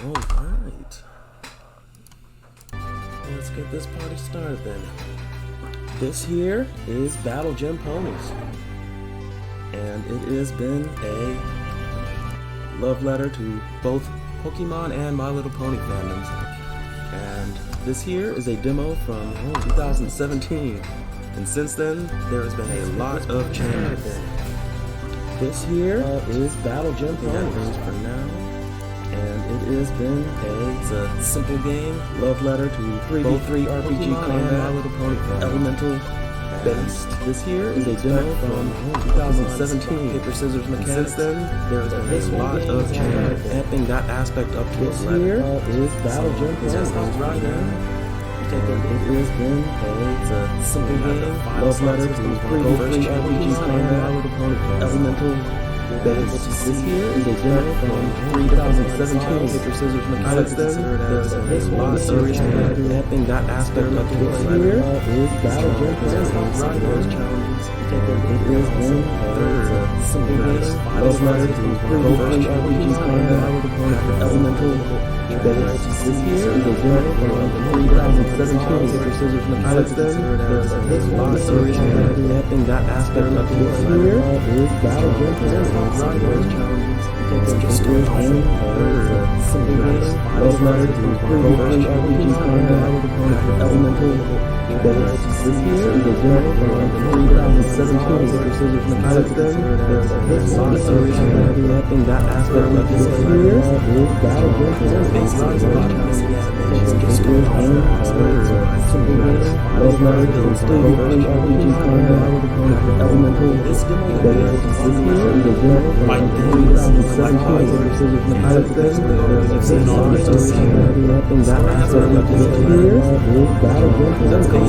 Alright. Let's get this party started then. This here is Battle Gym Ponies. And it has been a love letter to both Pokemon and My Little Pony fandoms. And this here is a demo from 2017. And since then, there has been a lot of changes. This here is Battle Gym Ponies for now. And it has been a simple game, love letter to 3v3 RPG combat, My Little Pony elemental based. This here is a demo from 2017. Paper, scissors, mechanics. Since then, there has been a lot of change, amping that aspect up to this here is Battle Gym Ponies right now. And it has been a simple game, love letter to 3v3 RPG combat, My Little Pony elemental based. This here is a demo from 2017. Paper, scissors, mechanics. There's a lot of serious amping that aspect up to this here is Battle Gym Ponies. Those challenges. It has been a simple game, love letter to 3v3 RPG combat, elemental based. This here is a demo from 2017. Paper, scissors, mechanics. There's a lot of serious amping that aspect up to this here is Battle Gym Ponies. Those challenges. Just a simple game, love letter to 3v3 RPG combat, elemental based. This here is a demo from 2017. Paper, scissors, mechanics. There's a lot of serious amping that aspect of this here is Battle Gym Ponies. Just a simple game, love letter to 3v3 RPG combat, elemental based. This here is a demo from 2017. Paper, scissors, mechanics. There's a lot of serious amping that aspect of this here is Battle Gym Ponies. Just a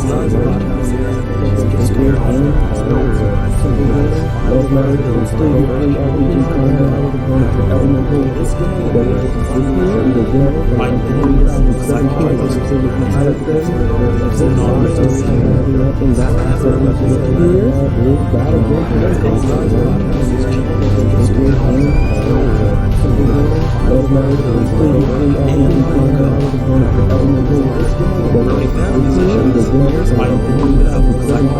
simple game, love letter to 3v3 RPG combat, elemental based. This here is a demo from 2017. Paper, scissors, mechanics. There's a lot of serious amping that aspect of this here is Battle Gym Ponies. Just a game, love letter to 3v3 RPG combat, elemental based. This here is a demo from 2017.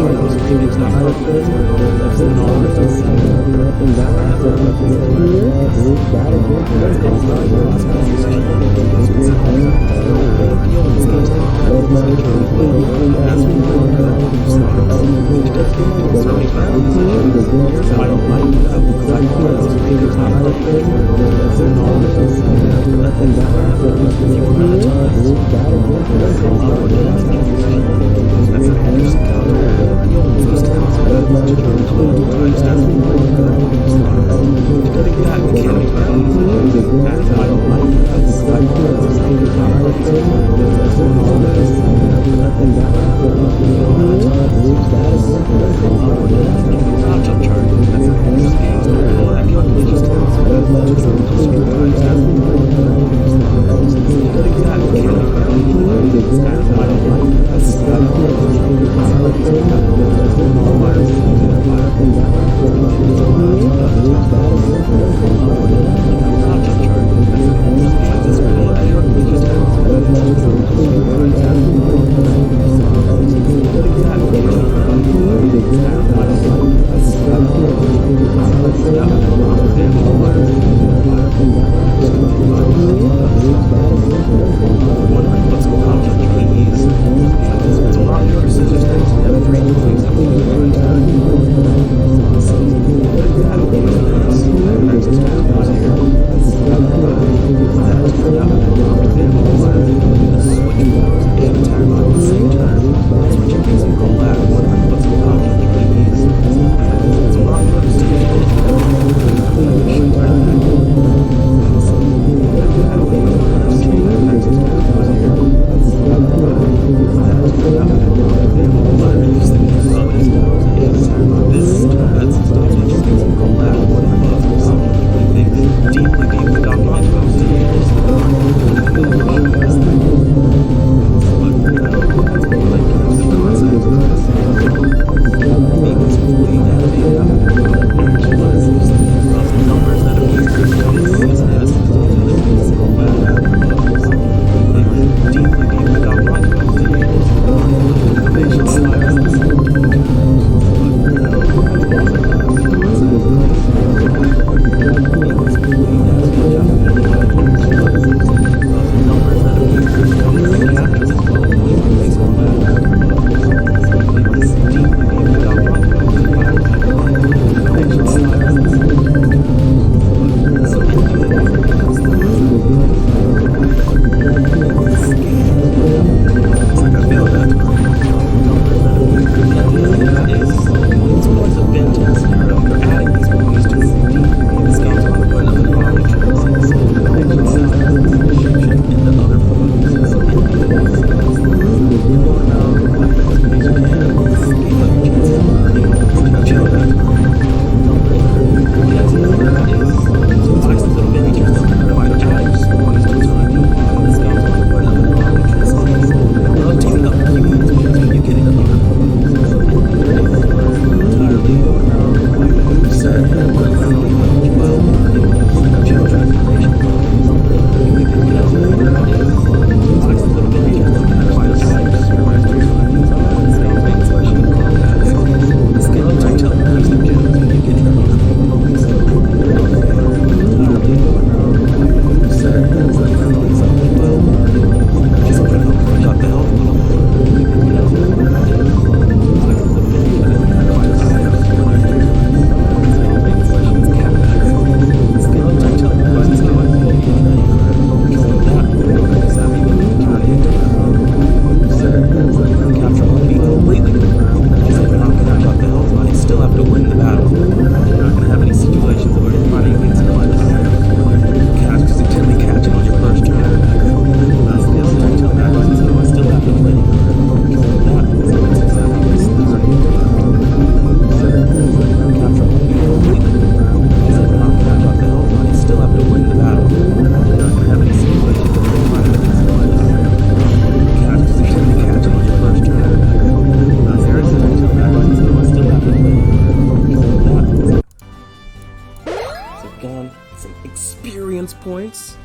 We've gone some experience points.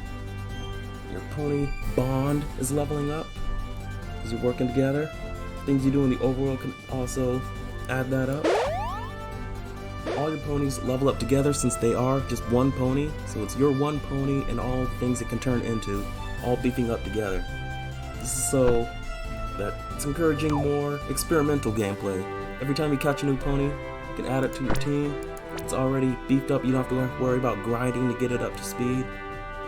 Your pony bond is leveling up as you're working together. Things you do in the overworld can also add that up. All your ponies level up together since they are just one pony, so it's your one pony and all the things it can turn into, all beefing up together. This is so that it's encouraging more experimental gameplay. Every time you catch a new pony, you can add it to your team. It's already beefed up, you don't have to worry about grinding to get it up to speed.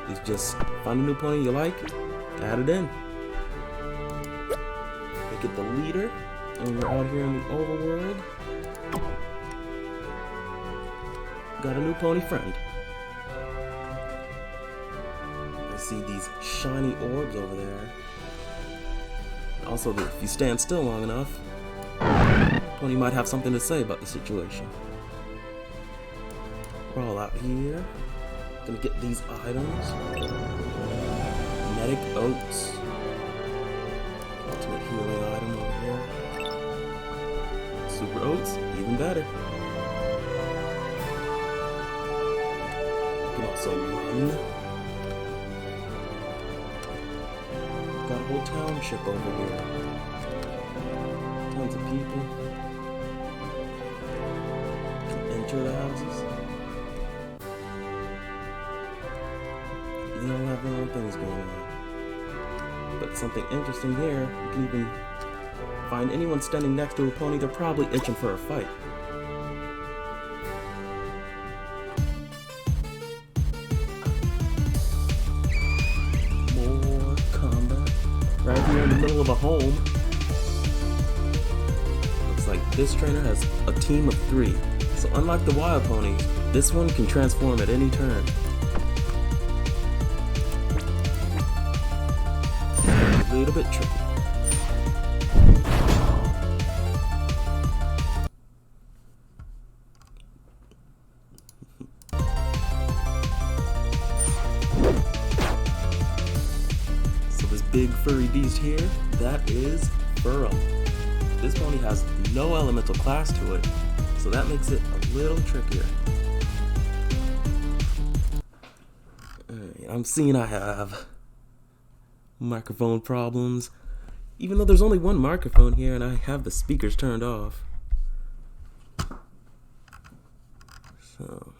You just find a new pony you like, add it in. Make it the leader, and we're out here in the overworld. Got a new pony friend. I see these shiny orbs over there. Also, if you stand still long enough, pony might have something to say about the situation. We're all out here. Gonna get these items. Medic Oats. Ultimate healing item over here. Super Oats, even better. You can also run. Got a whole township over here. Tons of people. You can enter the houses. They all have their own things going on. But something interesting here, you can even find anyone standing next to a pony, they're probably itching for a fight. More combat. Right here in the middle of a home. Looks like this trainer has a team of 3. So unlike the wild ponies, this one can transform at any turn. A little bit tricky. So this big furry beast here, that is Burrow. This pony has no elemental class to it, so that makes it a little trickier. Alright, I'm seeing I have microphone problems, even though there's only one microphone here and I have the speakers turned off. So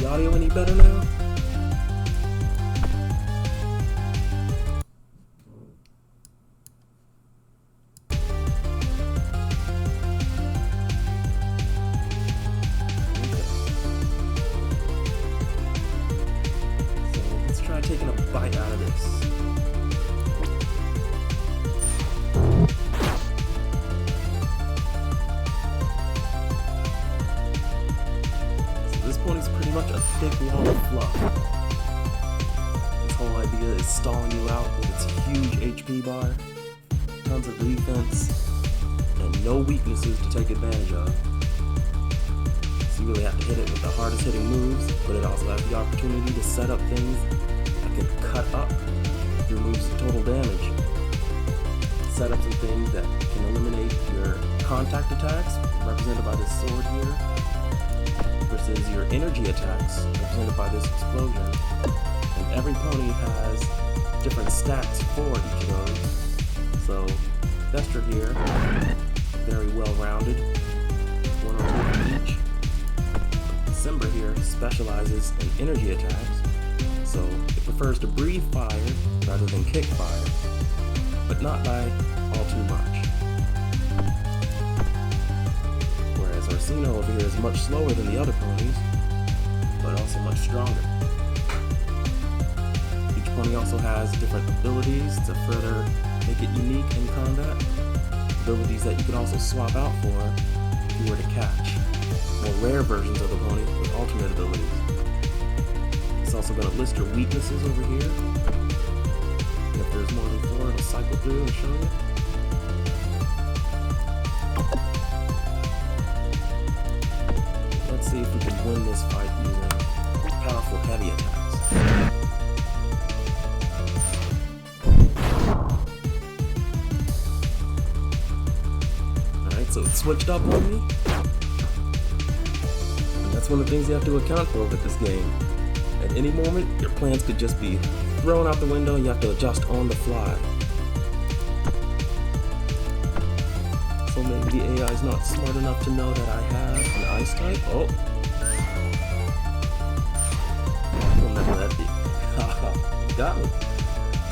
audio any better now? Okay. So let's try taking a bite out of this. This pony's pretty much a thick wall of fluff. Its whole idea is stalling you out with its huge HP bar, tons of defense, and no weaknesses to take advantage of. So you really have to hit it with the hardest hitting moves, but it also has the opportunity to set up things that can cut up your moves' total damage. Set up some things that can eliminate your contact attacks, represented by this sword here, versus your energy attacks, represented by this explosion. And every pony has different stats for each of those. So, Vestra here, very well rounded, 1 or 2 each. Simba here specializes in energy attacks, so it prefers to breathe fire rather than kick fire, but not by all too much. Orsino over here is much slower than the other ponies, but also much stronger. Each pony also has different abilities to further make it unique in combat. Abilities that you can also swap out for if you were to catch rare versions of the pony with alternate abilities. It's also going to list your weaknesses over here. And if there's more than 4, it'll cycle through and show you. Let's see if we can win this fight using powerful heavy attacks. Alright, so it switched up on me. And that's one of the things you have to account for with this game. At any moment, your plans could just be thrown out the window and you have to adjust on the fly. So maybe the AI is not smart enough to know that I have an ice type. Oh. We'll never let it be. Haha, you got me.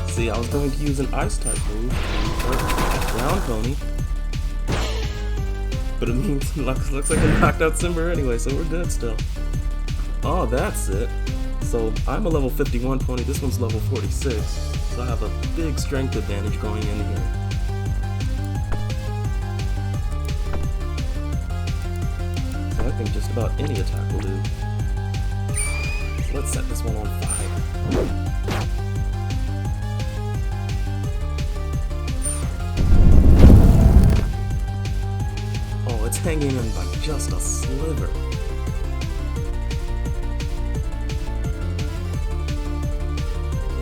See, I was going to use an ice type move to hurt ground pony. But it means looks like I knocked out Simba anyway, so we're good still. Oh, that's it. So I'm a level 51 pony, this one's level 46. So I have a big strength advantage going in here. I think just about any attack will do. So let's set this one on fire. Oh, it's hanging in by just a sliver.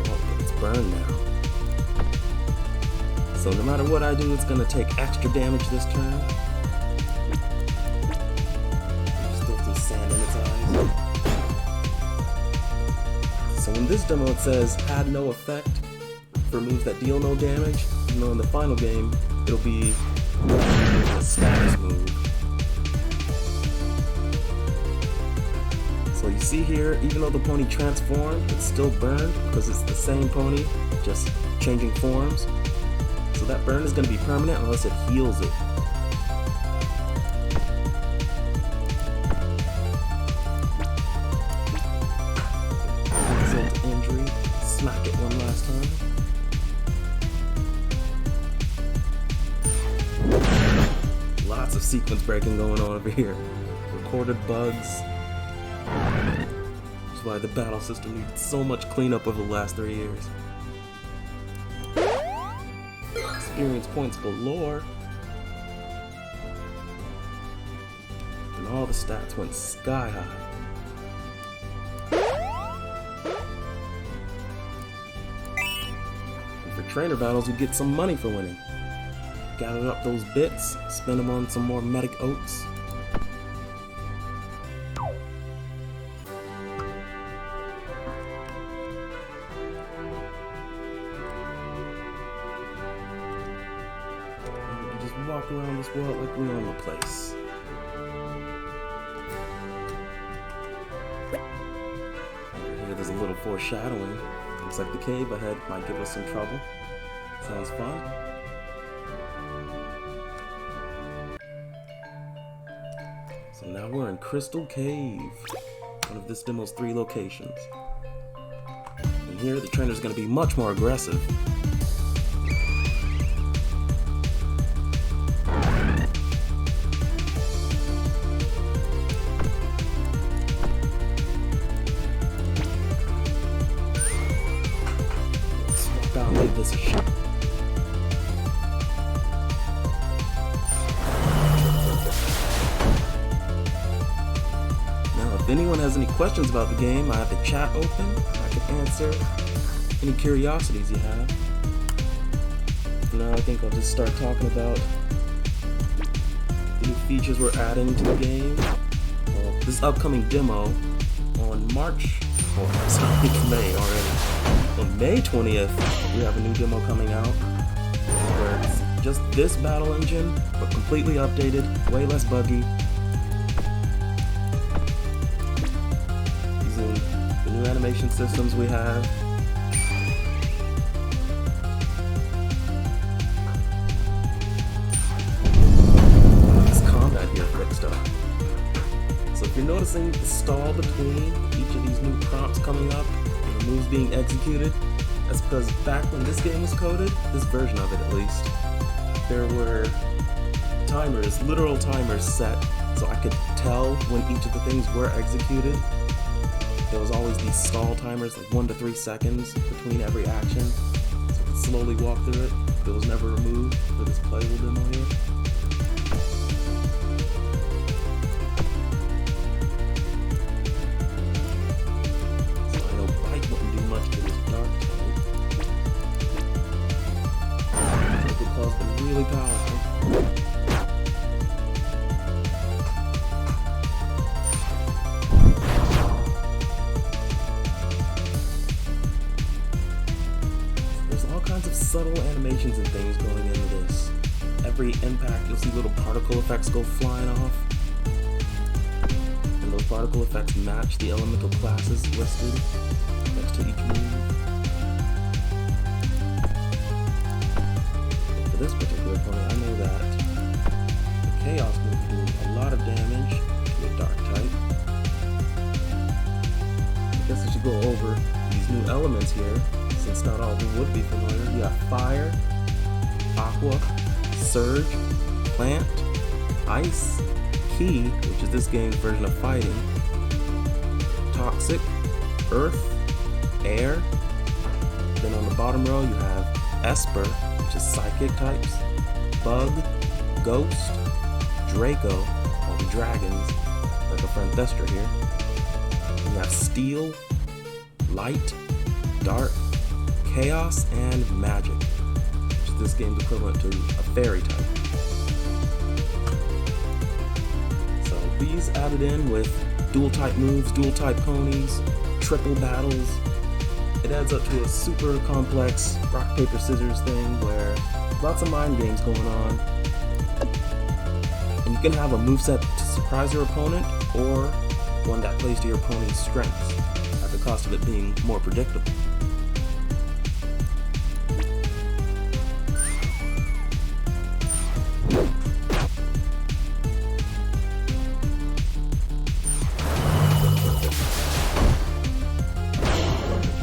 Oh, but it's burned now. So no matter what I do, it's gonna take extra damage this turn. Sand in its eyes. So in this demo it says had no effect for moves that deal no damage, even though in the final game it'll be a status move. So you see here, even though the pony transformed, it's still burned because it's the same pony, just changing forms. So that burn is going to be permanent unless it heals it. Injury, smack it one last time. Lots of sequence breaking going on over here. Recorded bugs. That's why the battle system needs so much cleanup over the last 3 years. Experience points galore. And all the stats went sky high. Trainer battles, you get some money for winning. Gather up those bits, spend them on some more medic oats. And we can just walk around this world like we own the place. Here there's a little foreshadowing. Looks like the cave ahead might give us some trouble. Sounds fun. So now we're in Crystal Cave, one of this demo's 3 locations. And here the trainer's going to be much more aggressive. Let's give this a shot. If anyone has any questions about the game, I have the chat open. I can answer any curiosities you have. For now, I think I'll just start talking about the new features we're adding to the game. Well, this upcoming demo on March, or sorry, it's May already. On May 20th, we have a new demo coming out where it's just this battle engine, but completely updated, way less buggy. The new animation systems we have. This combat here fixed up. So if you're noticing the stall between each of these new prompts coming up and the moves being executed, that's because back when this game was coded, this version of it at least, there were timers, literal timers set, so I could tell when each of the things were executed. There was always these stall timers, like 1 to 3 seconds between every action, so I could slowly walk through it. It was never removed for this playable demo here. So I know Bite wouldn't do much to this dark type. It calls them really powerful. Subtle animations and things going into this. Every impact, you'll see little particle effects go flying off. And those particle effects match the elemental classes listed next to each move. But for this particular opponent, I know that the Chaos move do a lot of damage to a dark type. I guess I should go over these new elements here, since not all of them would be familiar. You got Fire, Aqua, Surge, Plant, Ice, Ki, which is this game's version of Fighting, Toxic, Earth, Air. Then on the bottom row you have Esper, which is Psychic types, Bug, Ghost, Draco, all the dragons, like our friend Thestra here. And you have Steel, Light, Dark, Chaos, and Magic, which is this game's equivalent to a fairy type. So these added in with dual type moves, dual type ponies, triple battles, it adds up to a super complex rock, paper, scissors thing where lots of mind games going on. And you can have a moveset to surprise your opponent, or one that plays to your opponent's strengths, at the cost of it being more predictable.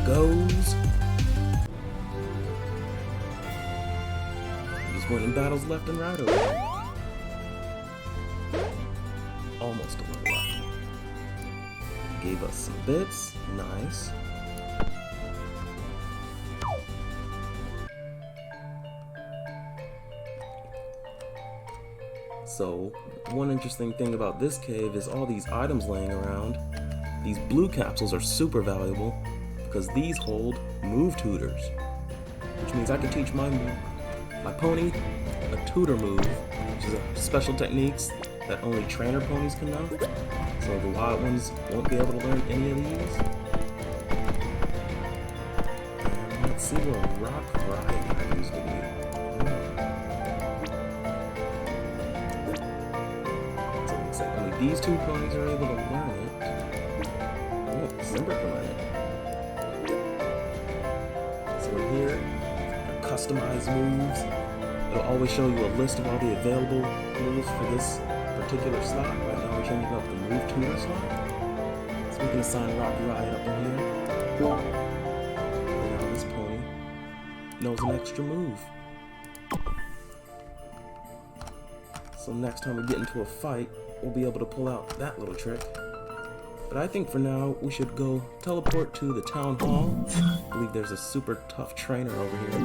Goes. Just winning battles left and right over here. Almost a level up. Gave us some bits. Nice. So, one interesting thing about this cave is all these items laying around. These blue capsules are super valuable, because these hold move tutors, which means I can teach my pony a tutor move, which is a special techniques that only trainer ponies can know, so the wild ones won't be able to learn any of these. And let's see what a rock ride happens to be. So it looks like only these two ponies are able to learn it. Oh, Simber can learn it. Here, customized moves. It'll always show you a list of all the available moves for this particular slot. Right now we're changing up the move tutor slot, so we can assign Rock Riot up in here. And now this pony knows an extra move. So next time we get into a fight, we'll be able to pull out that little trick. But I think for now, we should go teleport to the town hall. I believe there's a super tough trainer over here.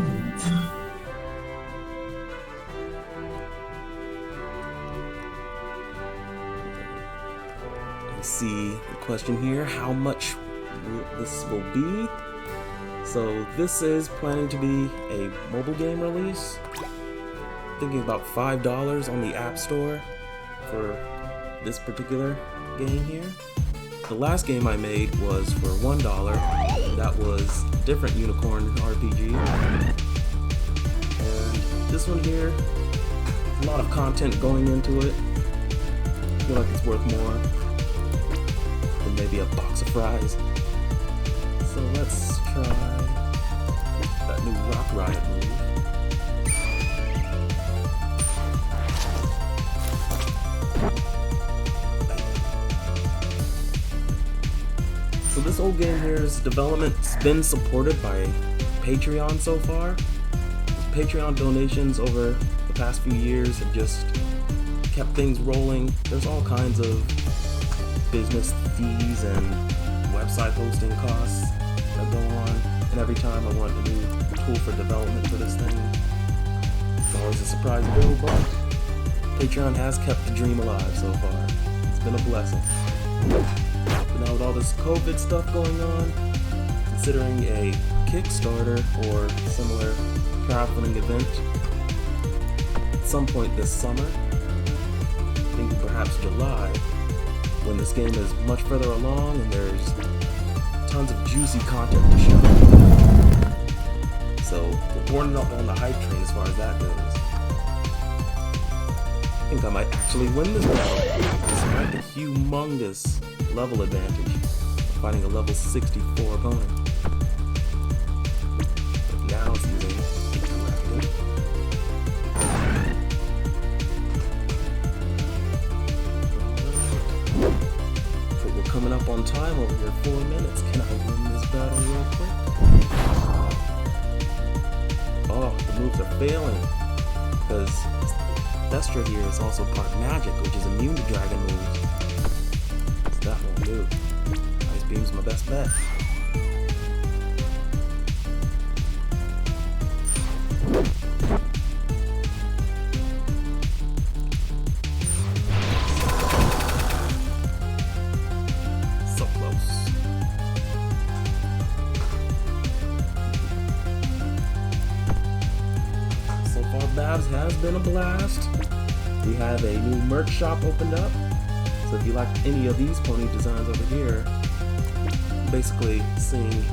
I see the question here, how much this will be? So this is planning to be a mobile game release. Thinking about $5 on the App Store for this particular game here. The last game I made was for $1, and that was a different unicorn RPG. And this one here, a lot of content going into it. I feel like it's worth more than maybe a box of fries. So let's try that new Rock Riot move. So this old game here's development's been supported by Patreon so far. Patreon donations over the past few years have just kept things rolling. There's all kinds of business fees and website hosting costs that go on, and every time I want a new tool for development for this thing, it's always a surprise bill, but Patreon has kept the dream alive so far. It's been a blessing. But now with all this COVID stuff going on, considering a Kickstarter or similar crowdfunding event at some point this summer, thinking perhaps July, when this game is much further along and there's tons of juicy content to show. So we're boarding up on the hype train as far as that goes. I think I might actually win this battle, despite the humongous level advantage of fighting a level 64 opponent. But now it's using interactive. But we're coming up on time over here, 4 minutes. Can I win this battle real quick? Oh, the moves are failing, because Destra here is also part magic, which is immune to dragon moves. So that won't do. Ice Beam's my best bet. So close. So far, Babs has been a blast. We have a new merch shop opened up, so if you like any of these pony designs over here, basically seeing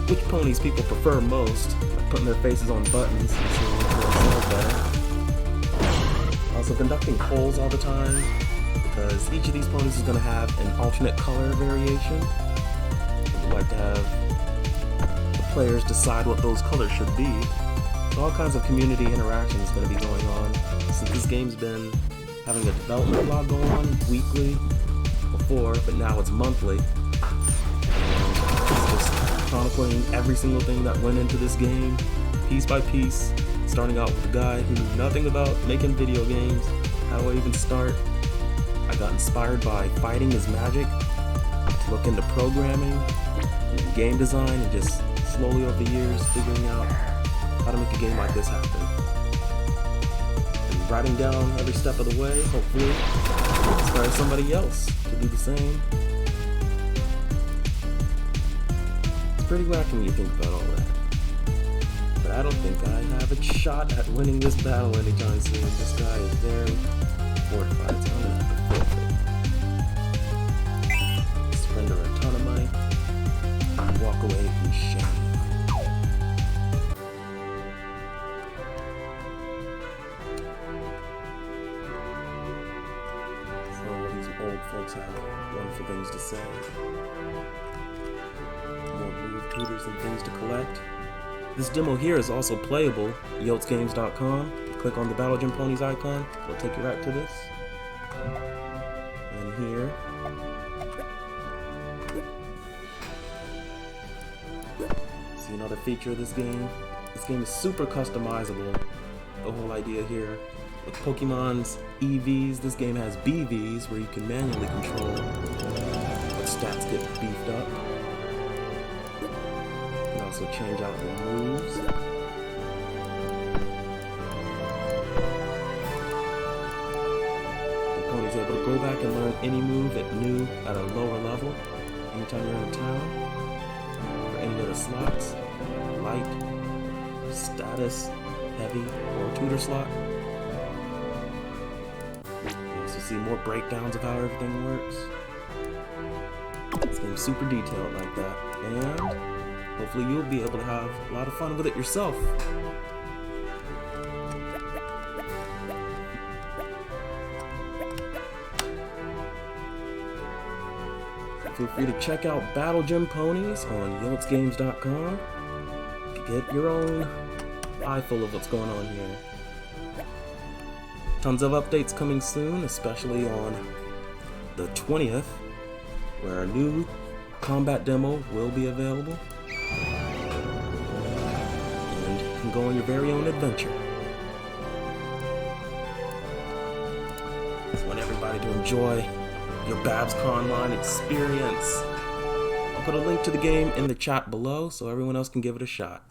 which ponies people prefer most, like putting their faces on buttons and seeing which one sells better. Also conducting polls all the time, because each of these ponies is going to have an alternate color variation. We'd like to have the players decide what those colors should be. All kinds of community interaction is going to be going on, since this game's been having a development log go on weekly before, but now it's monthly. And it's just chronicling every single thing that went into this game, piece by piece, starting out with a guy who knew nothing about making video games. How do I even start? I got inspired by fighting as magic, to look into programming, and game design, and just slowly over the years figuring out how to make a game like this happen. And writing down every step of the way, hopefully, inspire somebody else to do the same. It's pretty wacky when you think about all that. But I don't think I have a shot at winning this battle anytime soon. This guy is very fortified, so I'm gonna have to forfeit. Surrender a ton of money and walk away in shame. Old folks have wonderful things to say. More move tutors and things to collect. This demo here is also playable. YeltsGames.com. Click on the Battle Gym Ponies icon. It'll take you right to this. And here, see another feature of this game. This game is super customizable. The whole idea here, with Pokemon's EVs, this game has BVs where you can manually control what stats get beefed up. You can also change out the moves. The pony's able to go back and learn any move it knew at a lower level anytime you're in town, or any of the slots, light, status, heavy, or tutor slot. See more breakdowns of how everything works. This game's super detailed like that, and hopefully you'll be able to have a lot of fun with it yourself. Feel free to check out Battle Gym Ponies on YeltsGames.com to get your own eyeful of what's going on here. Tons of updates coming soon, especially on the 20th, where a new combat demo will be available. And you can go on your very own adventure. That's when everybody everybody to enjoy your BABSConline experience. I'll put a link to the game in the chat below so everyone else can give it a shot.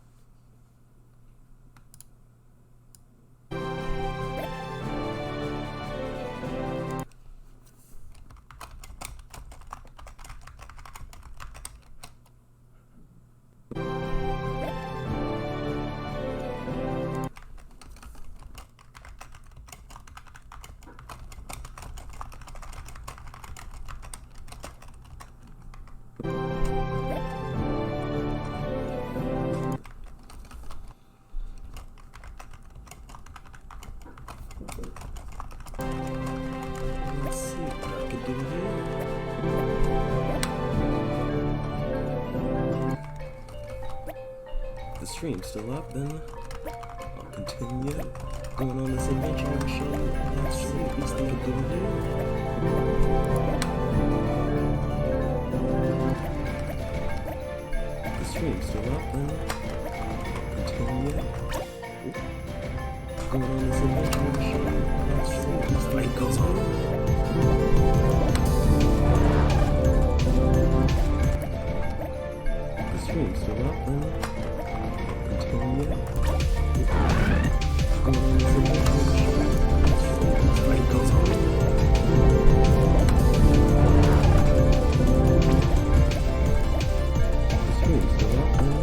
Let's see what I can do here. The stream's still up, then I'll continue going on this adventure and show you actually what I can do here. The stream's still up, then I'll continue going on this adventure and show you actually what this fight goes on. The stream's still up, then I'll continue going on this adventure and show you actually what this fight goes on. The stream's still up, then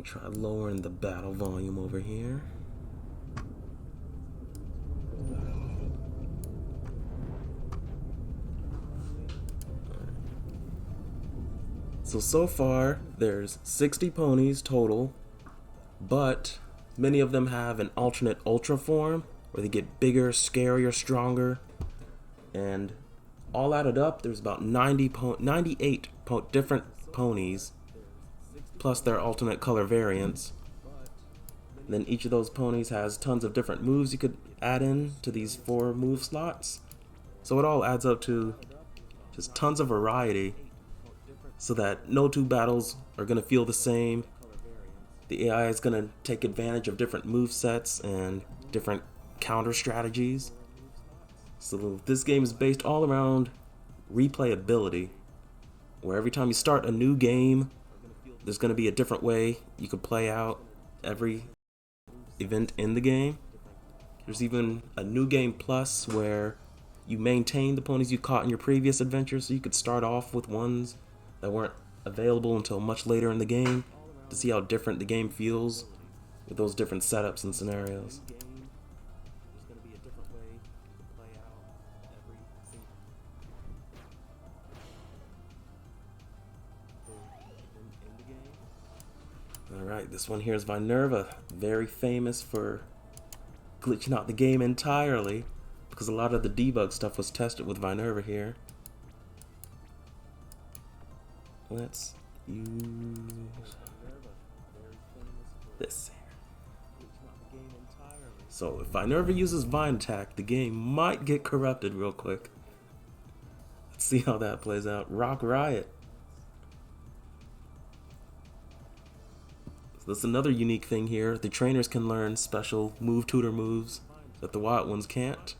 try lowering the battle volume over here. So far, there's 60 ponies total, but many of them have an alternate ultra form, where they get bigger, scarier, stronger, and all added up, there's about 98 different ponies, plus their alternate color variants. And then each of those ponies has tons of different moves you could add in to these 4 move slots. So it all adds up to There's tons of variety so that no two battles are going to feel the same. The AI is going to take advantage of different move sets and different counter strategies. So this game is based all around replayability, where every time you start a new game, there's going to be a different way you could play out every event in the game. There's even a new game plus where you maintain the ponies you caught in your previous adventure, so you could start off with ones that weren't available until much later in the game to see how different the game feels with those different setups and scenarios. Alright, this one here is Vinerva, very famous for glitching out the game entirely because a lot of the debug stuff was tested with Vinerva here. Let's use this here. So if Vinerva uses Vine Attack, the game might get corrupted real quick. Let's see how that plays out. Rock Riot. That's another unique thing here. The trainers can learn special move tutor moves that the wild ones can't.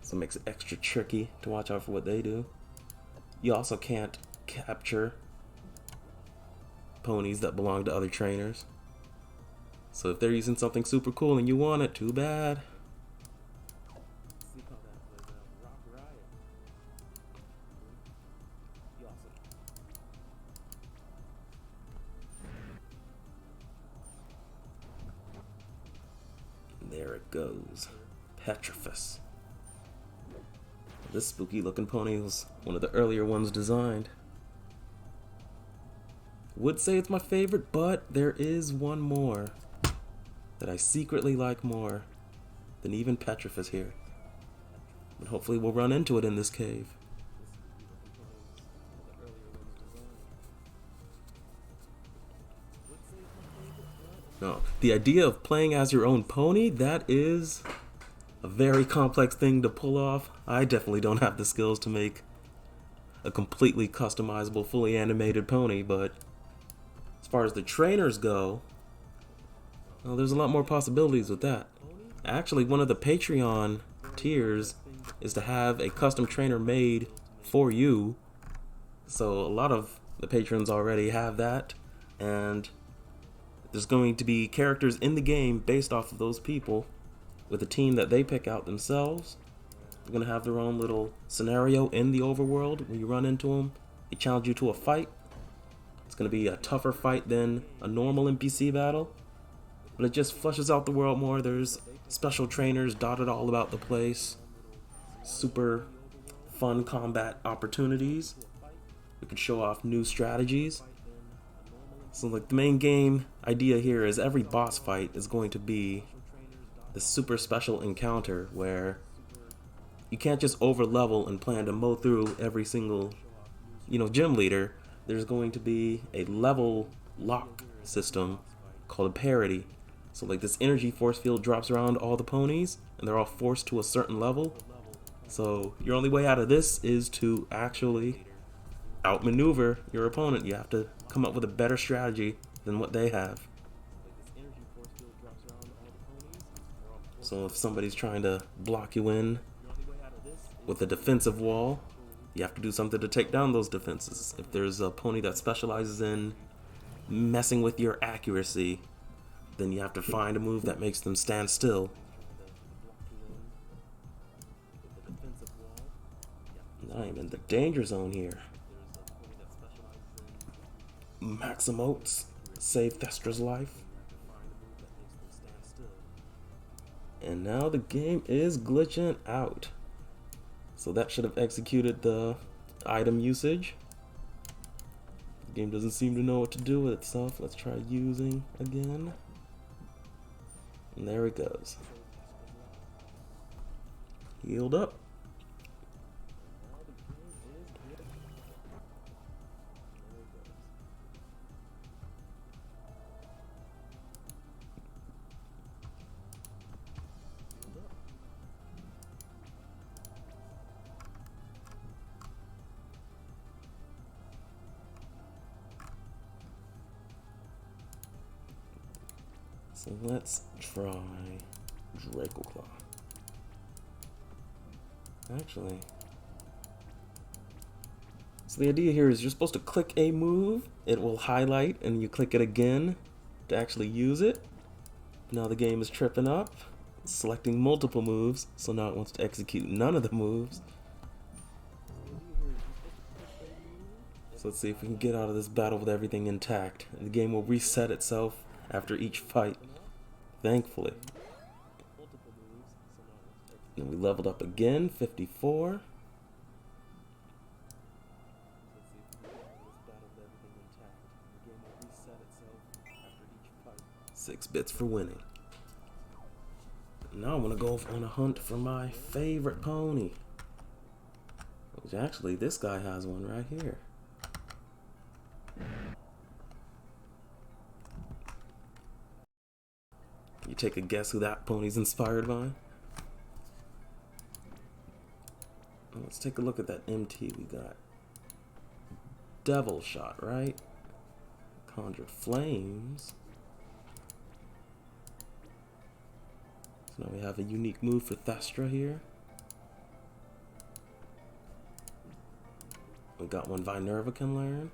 So it makes it extra tricky to watch out for what they do. You also can't capture ponies that belong to other trainers. So if they're using something super cool and you want it, too bad. There it goes. Petrifius. This spooky looking pony was one of the earlier ones designed. Would say it's my favorite, but there is one more that I secretly like more than even Petrifius here. But hopefully we'll run into it in this cave. No, the idea of playing as your own pony, that is a very complex thing to pull off. I definitely don't have the skills to make a completely customizable, fully animated pony, but as far as the trainers go, well, there's a lot more possibilities with that. Actually, one of the Patreon tiers is to have a custom trainer made for you. So a lot of the patrons already have that, and there's going to be characters in the game based off of those people with a team that they pick out themselves. They're going to have their own little scenario in the overworld. When you run into them, they challenge you to a fight. It's going to be a tougher fight than a normal NPC battle, but it just fleshes out the world more. There's special trainers dotted all about the place. Super fun combat opportunities. We could show off new strategies. So like the main game idea here is every boss fight is going to be the super special encounter where you can't just over level and plan to mow through every single, gym leader. There's going to be a level lock system called a parity. So like this energy force field drops around all the ponies and they're all forced to a certain level. So your only way out of this is to actually outmaneuver your opponent. You have to come up with a better strategy than what they have. So if somebody's trying to block you in with a defensive wall, you have to do something to take down those defenses. If there's a pony that specializes in messing with your accuracy, then you have to find a move that makes them stand still. I am in the danger zone here. Maximotes save Thestra's life. And now the game is glitching out. So that should have executed the item usage. The game doesn't seem to know what to do with itself. Let's try using again. And there it goes. Healed up. So let's try Dracoclaw. Actually, so the idea here is you're supposed to click a move, it will highlight, and you click it again to actually use it. Now the game is tripping up, selecting multiple moves, so now it wants to execute none of the moves. So let's see if we can get out of this battle with everything intact. And the game will reset itself after each fight, thankfully. And we leveled up again, 54. 6 bits for winning. Now I'm gonna go on a hunt for my favorite pony. Which actually, this guy has one right here. You take a guess who that pony's inspired by? Let's take a look at that MT we got. Devil Shot, right? Conjured Flames. So now we have a unique move for Thestra here. We got one Vinerva can learn.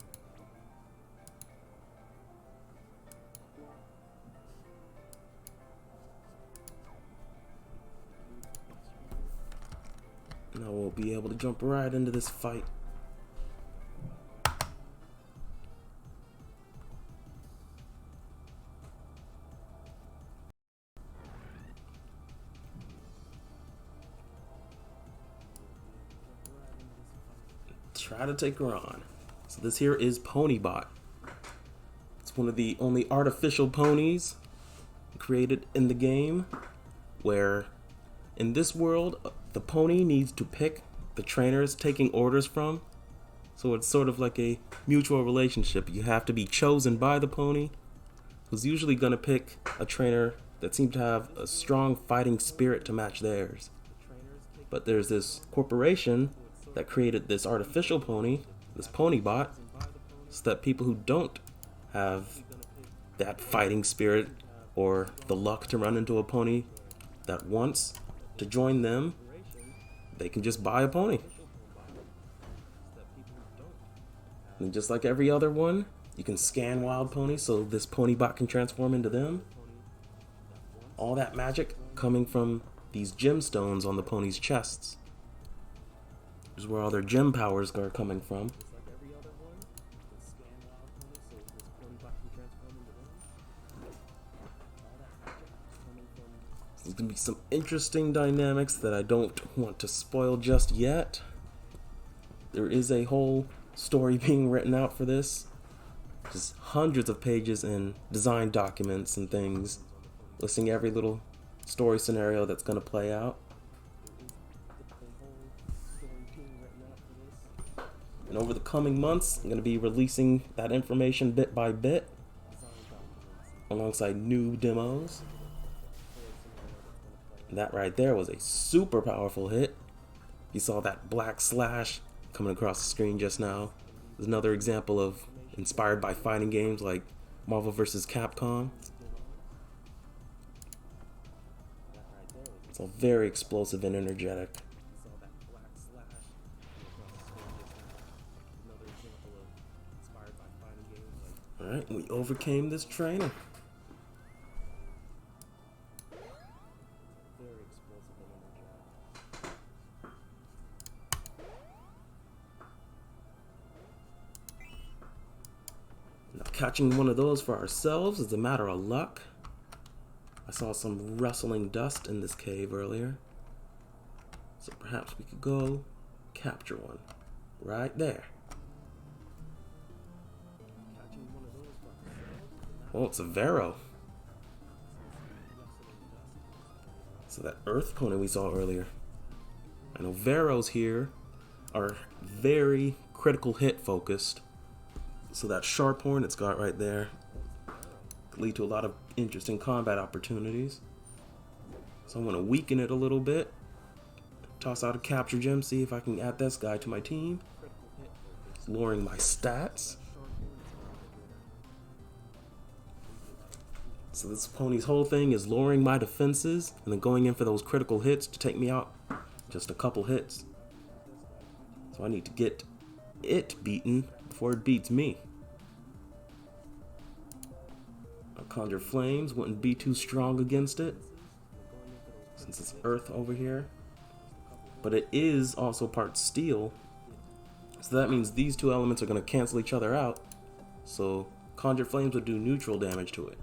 Now we'll be able to jump right into this fight. Try to take her on. So this here is Ponybot. It's one of the only artificial ponies created in the game, where in this world the pony needs to pick the trainer it's taking orders from. So it's sort of like a mutual relationship. You have to be chosen by the pony, who's usually going to pick a trainer that seems to have a strong fighting spirit to match theirs. But there's this corporation that created this artificial pony, this Ponybot, so that people who don't have that fighting spirit or the luck to run into a pony that wants to join them, they can just buy a pony. And just like every other one, you can scan wild ponies so this Ponybot can transform into them. All that magic coming from these gemstones on the pony's chests. This is where all their gem powers are coming from. There's going to be some interesting dynamics that I don't want to spoil just yet. There is a whole story being written out for this. Just hundreds of pages in design documents and things, listing every little story scenario that's going to play out. And over the coming months, I'm going to be releasing that information bit by bit, alongside new demos. And that right there was a super powerful hit. You saw that black slash coming across the screen just now. There's another example of inspired by fighting games like Marvel vs. Capcom. It's all very explosive and energetic. Alright, we overcame this trainer. Now catching one of those for ourselves is a matter of luck. I saw some rustling dust in this cave earlier, so perhaps we could go capture one right there. Oh, it's a Vero. So that Earth pony we saw earlier. I know Veros here are very critical hit focused. So that sharp horn it's got right there could lead to a lot of interesting combat opportunities. So I'm going to weaken it a little bit. Toss out a capture gem, see if I can add this guy to my team. Lowering my stats. So this pony's whole thing is lowering my defenses and then going in for those critical hits to take me out. Just a couple hits. So I need to get it beaten before it beats me. A Conjure Flames wouldn't be too strong against it, since it's earth over here. But it is also part steel, so that means these two elements are going to cancel each other out. So Conjure Flames would do neutral damage to it.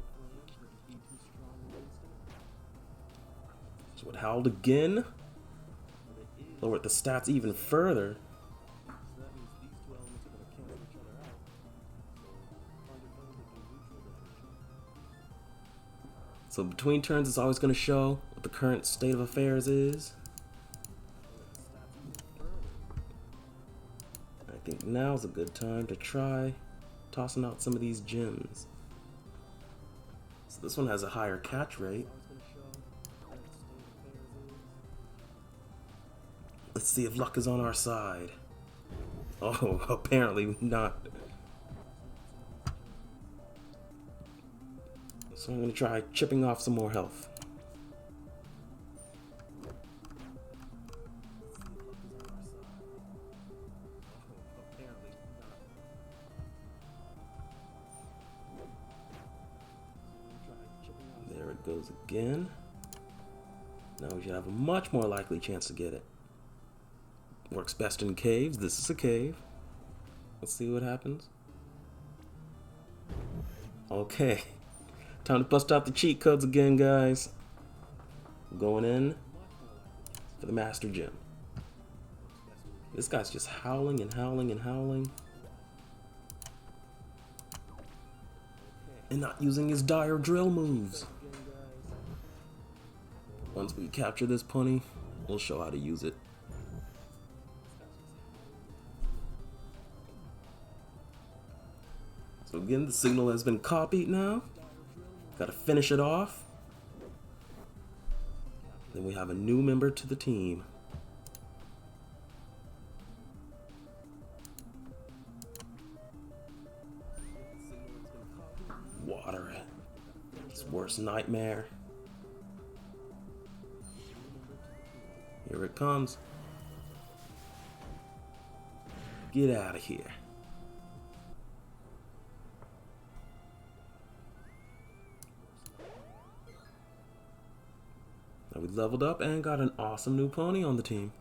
So it howled again, lowered the stats even further. So between turns, it's always going to show what the current state of affairs is. I think now's a good time to try tossing out some of these gems. So this one has a higher catch rate. Let's see if luck is on our side. Oh, apparently not. So I'm going to try chipping off some more health. There it goes again. Now we should have a much more likely chance to get it. Works best in caves. This is a cave. Let's see what happens. Okay. Time to bust out the cheat codes again, guys. I'm going in for the Master Gem. This guy's just howling and howling and howling. And not using his dire drill moves. Once we capture this pony, we'll show how to use it. So again, the signal has been copied now. Gotta finish it off. Then we have a new member to the team. Water it. His worst nightmare. Here it comes. Get out of here. Now we leveled up and got an awesome new pony on the team.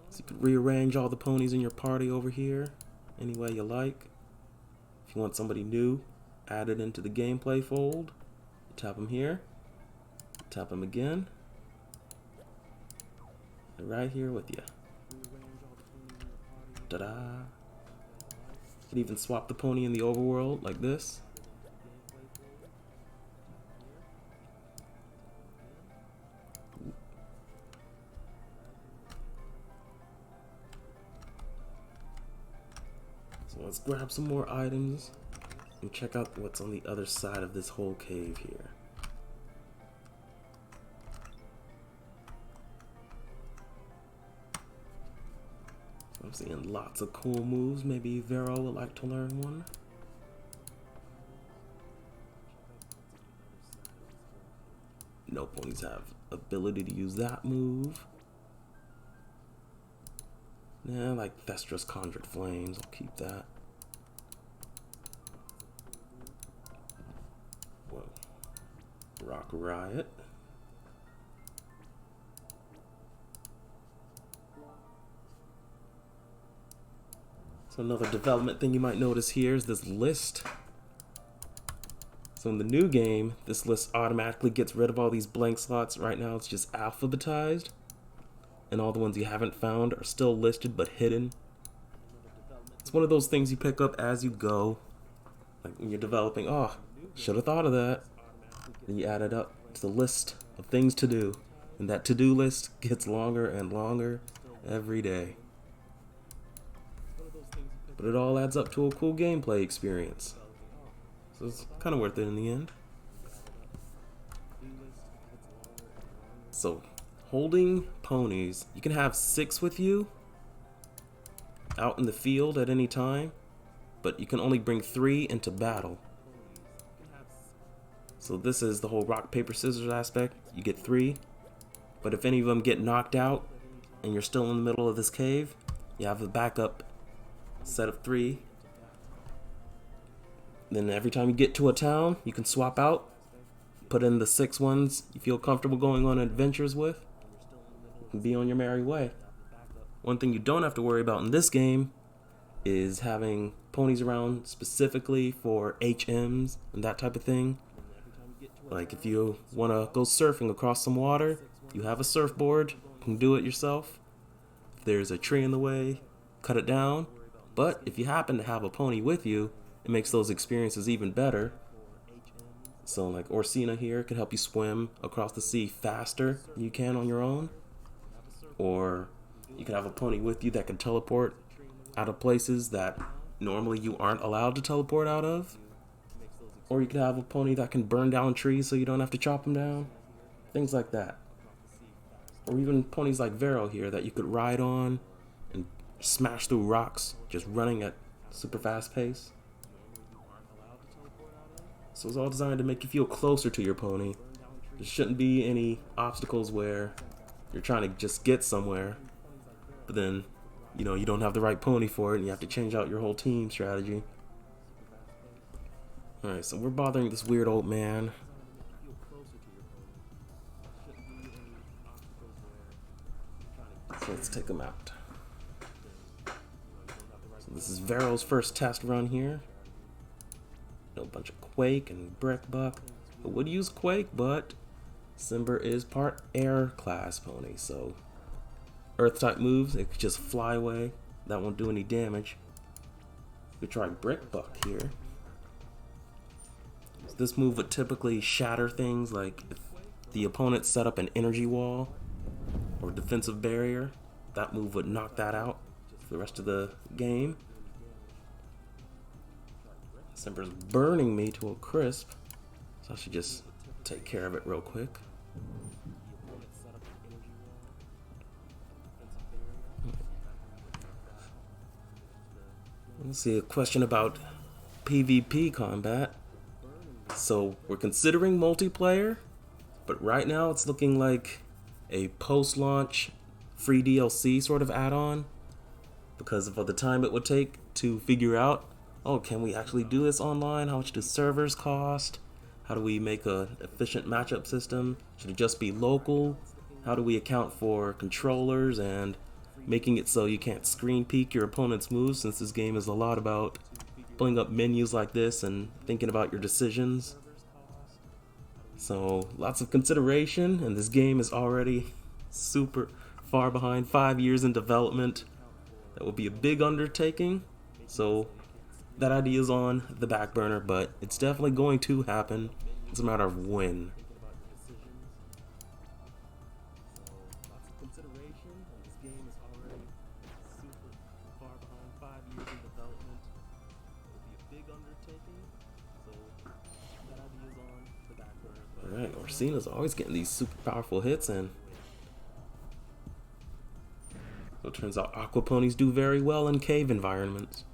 So you could rearrange all the ponies in your party over here any way you like. If you want somebody new added into the gameplay fold, tap them here, tap them again. They're right here with you. Ta-da! You can even swap the pony in the overworld like this. So let's grab some more items and check out what's on the other side of this whole cave here. I'm seeing lots of cool moves. Maybe Vero would like to learn one. No ponies have ability to use that move. Nah, I like Thestra's Conjured Flames. I'll keep that. Whoa. Rock Riot. So another development thing you might notice here is this list. So in the new game, this list automatically gets rid of all these blank slots. Right now it's just alphabetized. And all the ones you haven't found are still listed but hidden. It's one of those things you pick up as you go. Like when you're developing, oh, should have thought of that. Then you add it up to the list of things to do. And that to-do list gets longer and longer every day. But it all adds up to a cool gameplay experience. So it's kind of worth it in the end. So holding ponies, you can have 6 with you out in the field at any time, but you can only bring 3 into battle. So this is the whole rock, paper, scissors aspect. You get 3, but if any of them get knocked out and you're still in the middle of this cave, you have a backup set of 3. Then every time you get to a town, you can swap out, put in the 6 ones you feel comfortable going on adventures with, and be on your merry way. One thing you don't have to worry about in this game is having ponies around specifically for HMs and that type of thing. Like if you want to go surfing across some water, you have a surfboard, you can do it yourself. If there's a tree in the way, cut it down. But if you happen to have a pony with you, it makes those experiences even better. So like Orsina here can help you swim across the sea faster than you can on your own. Or you can have a pony with you that can teleport out of places that normally you aren't allowed to teleport out of. Or you could have a pony that can burn down trees so you don't have to chop them down. Things like that. Or even ponies like Vero here that you could ride on and smash through rocks just running at super fast pace. So it's all designed to make you feel closer to your pony. There shouldn't be any obstacles where you're trying to just get somewhere, but then, you don't have the right pony for it and you have to change out your whole team strategy. Alright, so we're bothering this weird old man. So let's take him out. So this is Vero's first test run here. A bunch of Quake and Brickbuck. I would use Quake, but Simber is part air class pony, so earth type moves, it could just fly away. That won't do any damage. We could try Brickbuck here. So this move would typically shatter things, like if the opponent set up an energy wall or defensive barrier, that move would knock that out for the rest of the game. Simber's burning me to a crisp, so I should just take care of it real quick. Let's see, a question about PvP combat. So we're considering multiplayer, but right now it's looking like a post-launch free DLC sort of add-on because of the time it would take to figure out, oh, can we actually do this online? How much do servers cost? How do we make an efficient matchup system? Should it just be local? How do we account for controllers and making it so you can't screen peek your opponent's moves, since this game is a lot about pulling up menus like this and thinking about your decisions? So lots of consideration, and this game is already super far behind, 5 years in development. That would be a big undertaking. So that idea is on the back burner, but it's definitely going to happen. It's a matter of when. Alright, Orsina's always getting these super powerful hits in. So it turns out aqua ponies do very well in cave environments.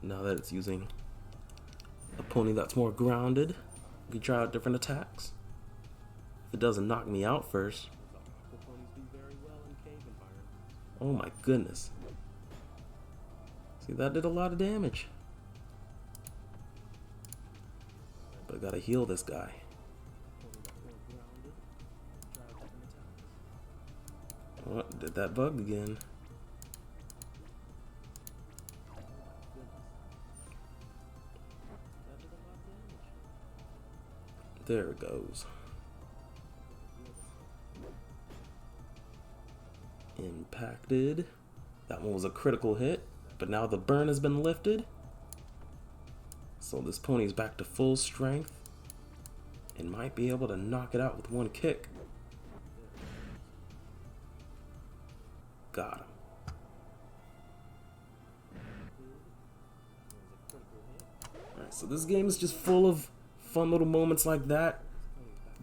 Now that it's using a pony that's more grounded, we can try out different attacks. If it doesn't knock me out first. Oh my goodness. See, that did a lot of damage. But I gotta heal this guy. Oh, did that bug again. There it goes. Impacted. That one was a critical hit, but now the burn has been lifted. So this pony is back to full strength and might be able to knock it out with one kick. Got him. Alright, So this game is just full of fun little moments like that.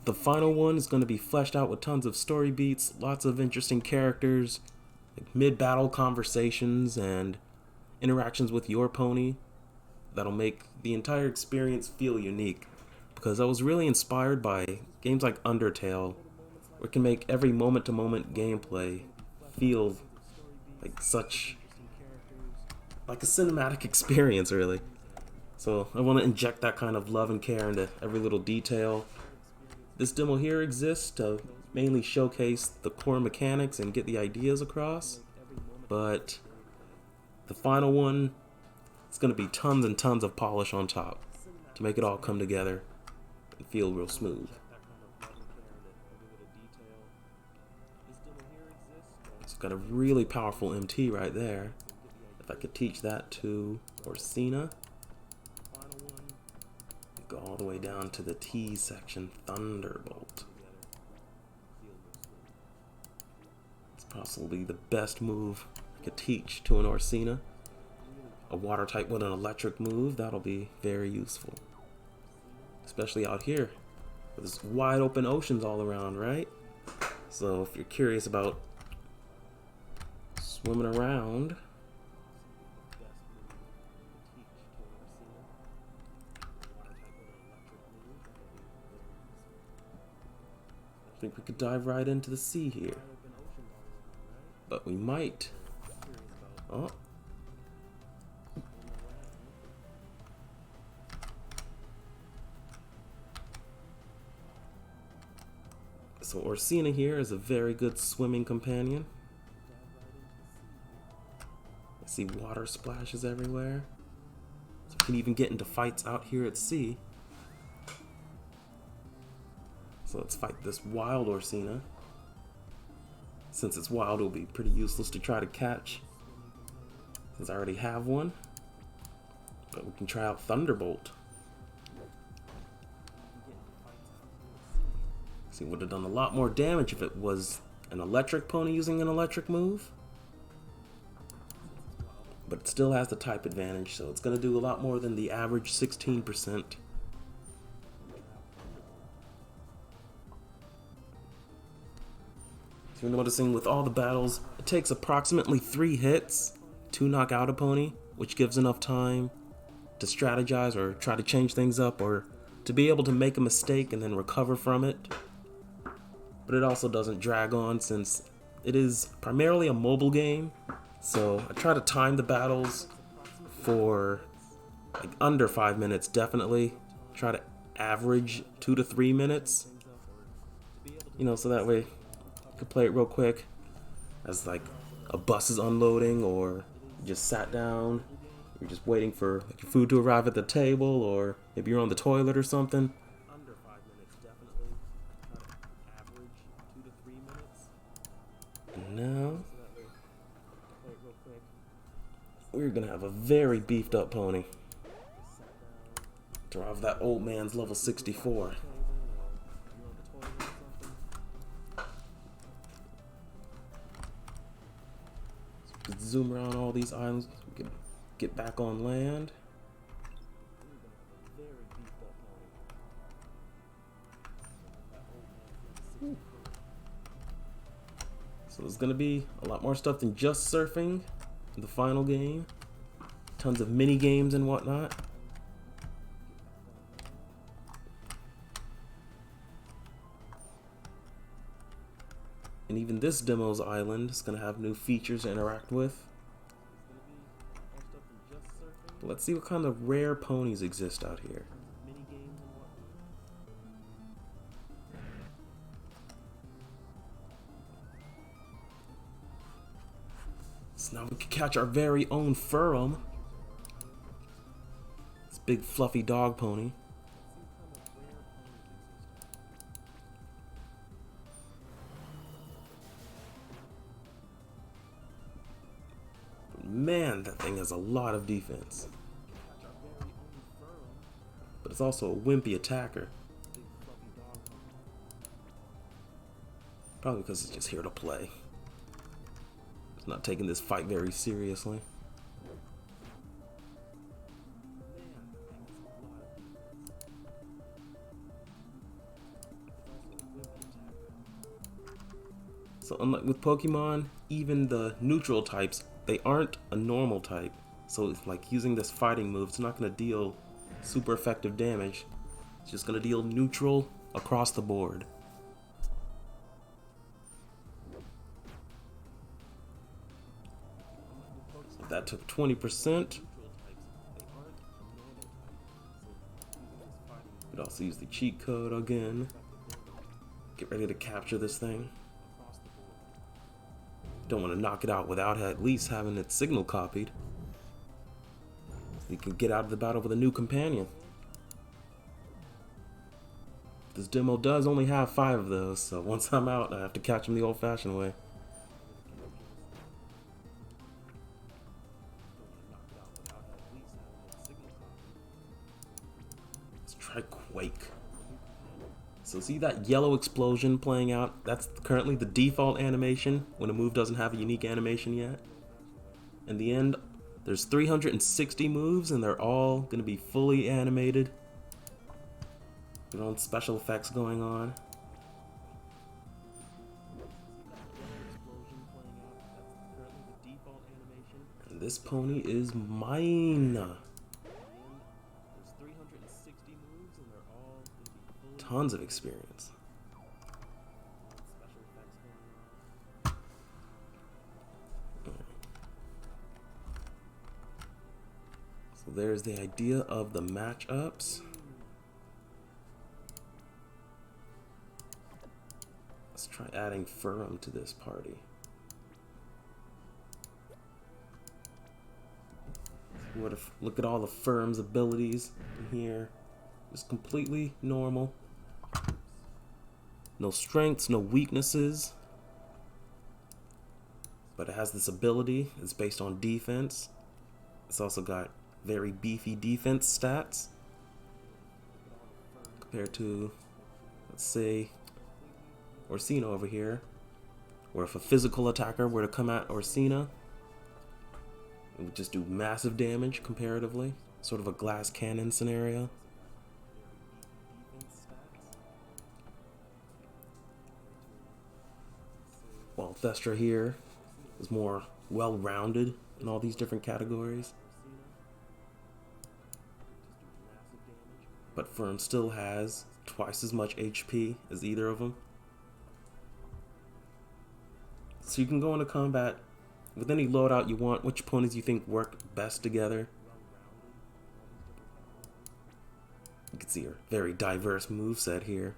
The final one is going to be fleshed out with tons of story beats, lots of interesting characters, like mid-battle conversations and interactions with your pony that'll make the entire experience feel unique. Because I was really inspired by games like Undertale, where it can make every moment-to-moment gameplay feel like like a cinematic experience, really. So I want to inject that kind of love and care into every little detail. This demo here exists to mainly showcase the core mechanics and get the ideas across, but the final one, it's going to be tons and tons of polish on top to make it all come together and feel real smooth. It's got a really powerful MT right there. If I could teach that to Orsina, go all the way down to the T section, Thunderbolt. It's possibly the best move I could teach to an Orsina. A water type with an electric move, that'll be very useful. Especially out here, with this wide open oceans all around, right? So if you're curious about swimming around, I think we could dive right into the sea here. But we might. Oh. So Orsina here is a very good swimming companion. I see water splashes everywhere. So we can even get into fights out here at sea. So let's fight this wild Orsina. Since it's wild, it'll be pretty useless to try to catch, since I already have one. But we can try out Thunderbolt. See, it would have done a lot more damage if it was an electric pony using an electric move. But it still has the type advantage, so it's going to do a lot more than the average 16%. You're noticing with all the battles, it takes approximately 3 hits to knock out a pony, which gives enough time to strategize or try to change things up or to be able to make a mistake and then recover from it. But it also doesn't drag on since it is primarily a mobile game, so I try to time the battles for like under 5 minutes definitely. Try to average 2 to 3 minutes, you know, so that way could play it real quick as like a bus is unloading, or you just sat down, you're just waiting for like your food to arrive at the table, or maybe you're on the toilet or something. Under 5 minutes definitely. Average 2 to 3 minutes. And now we're gonna have a very beefed up pony to rival that old man's level 64. Zoom around all these islands, we can get back on land. So there's gonna be a lot more stuff than just surfing in the final game. Tons of mini games and whatnot. And even this demo's island is going to have new features to interact with. But let's see what kind of rare ponies exist out here. So now we can catch our very own Furum. This big fluffy dog pony. Man, that thing has a lot of defense. But it's also a wimpy attacker. Probably because it's just here to play. It's not taking this fight very seriously. So unlike with Pokemon, even the neutral types, they aren't a normal type. So it's like using this fighting move, it's not going to deal super effective damage. It's just going to deal neutral across the board. So that took 20%. Could also use the cheat code again. Get ready to capture this thing. Don't want to knock it out without at least having its signal copied. So you can get out of the battle with a new companion. This demo does only have 5 of those, so once I'm out, I have to catch them the old-fashioned way. Let's try Quake. So see that yellow explosion playing out? That's currently the default animation when a move doesn't have a unique animation yet. In the end, there's 360 moves and they're all going to be fully animated. Their own special effects going on. And this pony is mine. Tons of experience. So there's the idea of the matchups. Let's try adding Furum to this party. What if, look at all the Furum's abilities in here. Just completely normal. No strengths, no weaknesses. But it has this ability. It's based on defense. It's also got very beefy defense stats. Compared to, let's say, Orsino over here. Where if a physical attacker were to come at Orsina, it would just do massive damage comparatively. Sort of a glass cannon scenario. While Thestra here is more well-rounded in all these different categories. But Furum still has twice as much HP as either of them. So you can go into combat with any loadout you want, which ponies you think work best together. You can see her very diverse moveset here.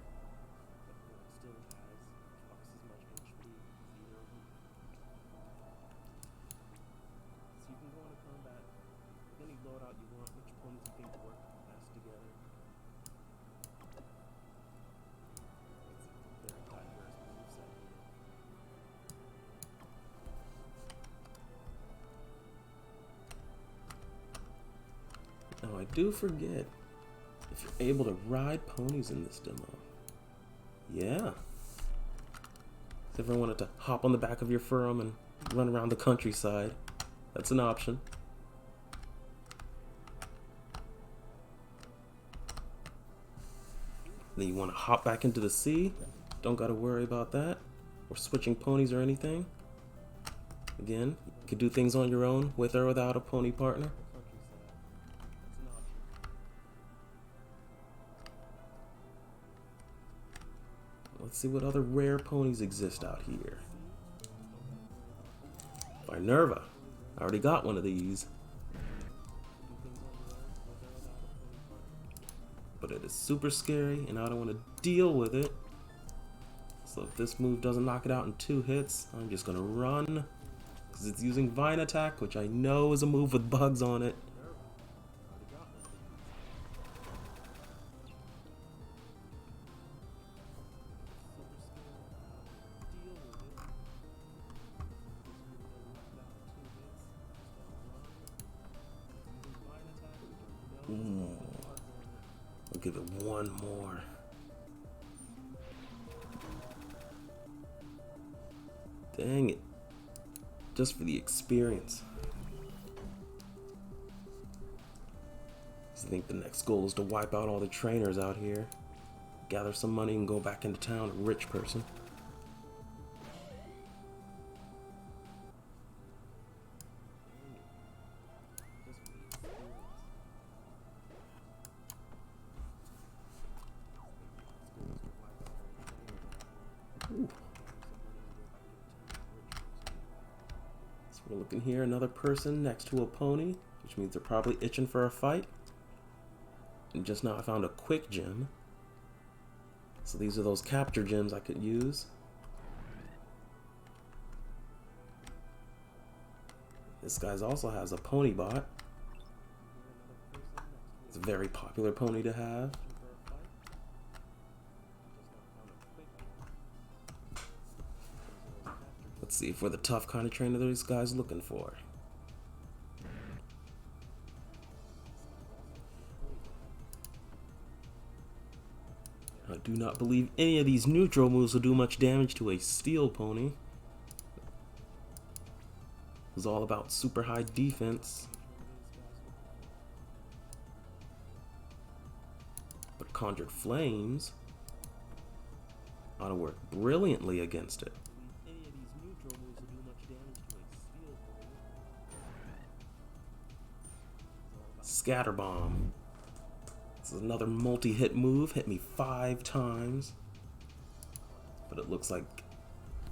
Now I do forget if you're able to ride ponies in this demo. Yeah. If everyone wanted to hop on the back of your Furum and run around the countryside, that's an option. Then you want to hop back into the sea, don't gotta worry about that, or switching ponies or anything. Again, you could do things on your own, with or without a pony partner. Let's see what other rare ponies exist out here. Minerva. I already got one of these. But it is super scary and I don't want to deal with it. So if this move doesn't knock it out in 2 hits, I'm just going to run. Because it's using Vine Attack, which I know is a move with bugs on it. I'll give it one more. Dang it. Just for the experience. I think the next goal is to wipe out all the trainers out here. Gather some money and go back into town, a rich person. We're looking here, another person next to a pony, which means they're probably itching for a fight. And just now I found a quick gem. So these are those capture gems I could use. This guy also has a pony bot. It's a very popular pony to have. Let's see if we're the tough kind of trainer that this guy's looking for. I do not believe any of these neutral moves will do much damage to a steel pony. It's all about super high defense. But Conjured Flames ought to work brilliantly against it. Scatter Bomb. This is another multi-hit move. Hit me 5 times. But it looks like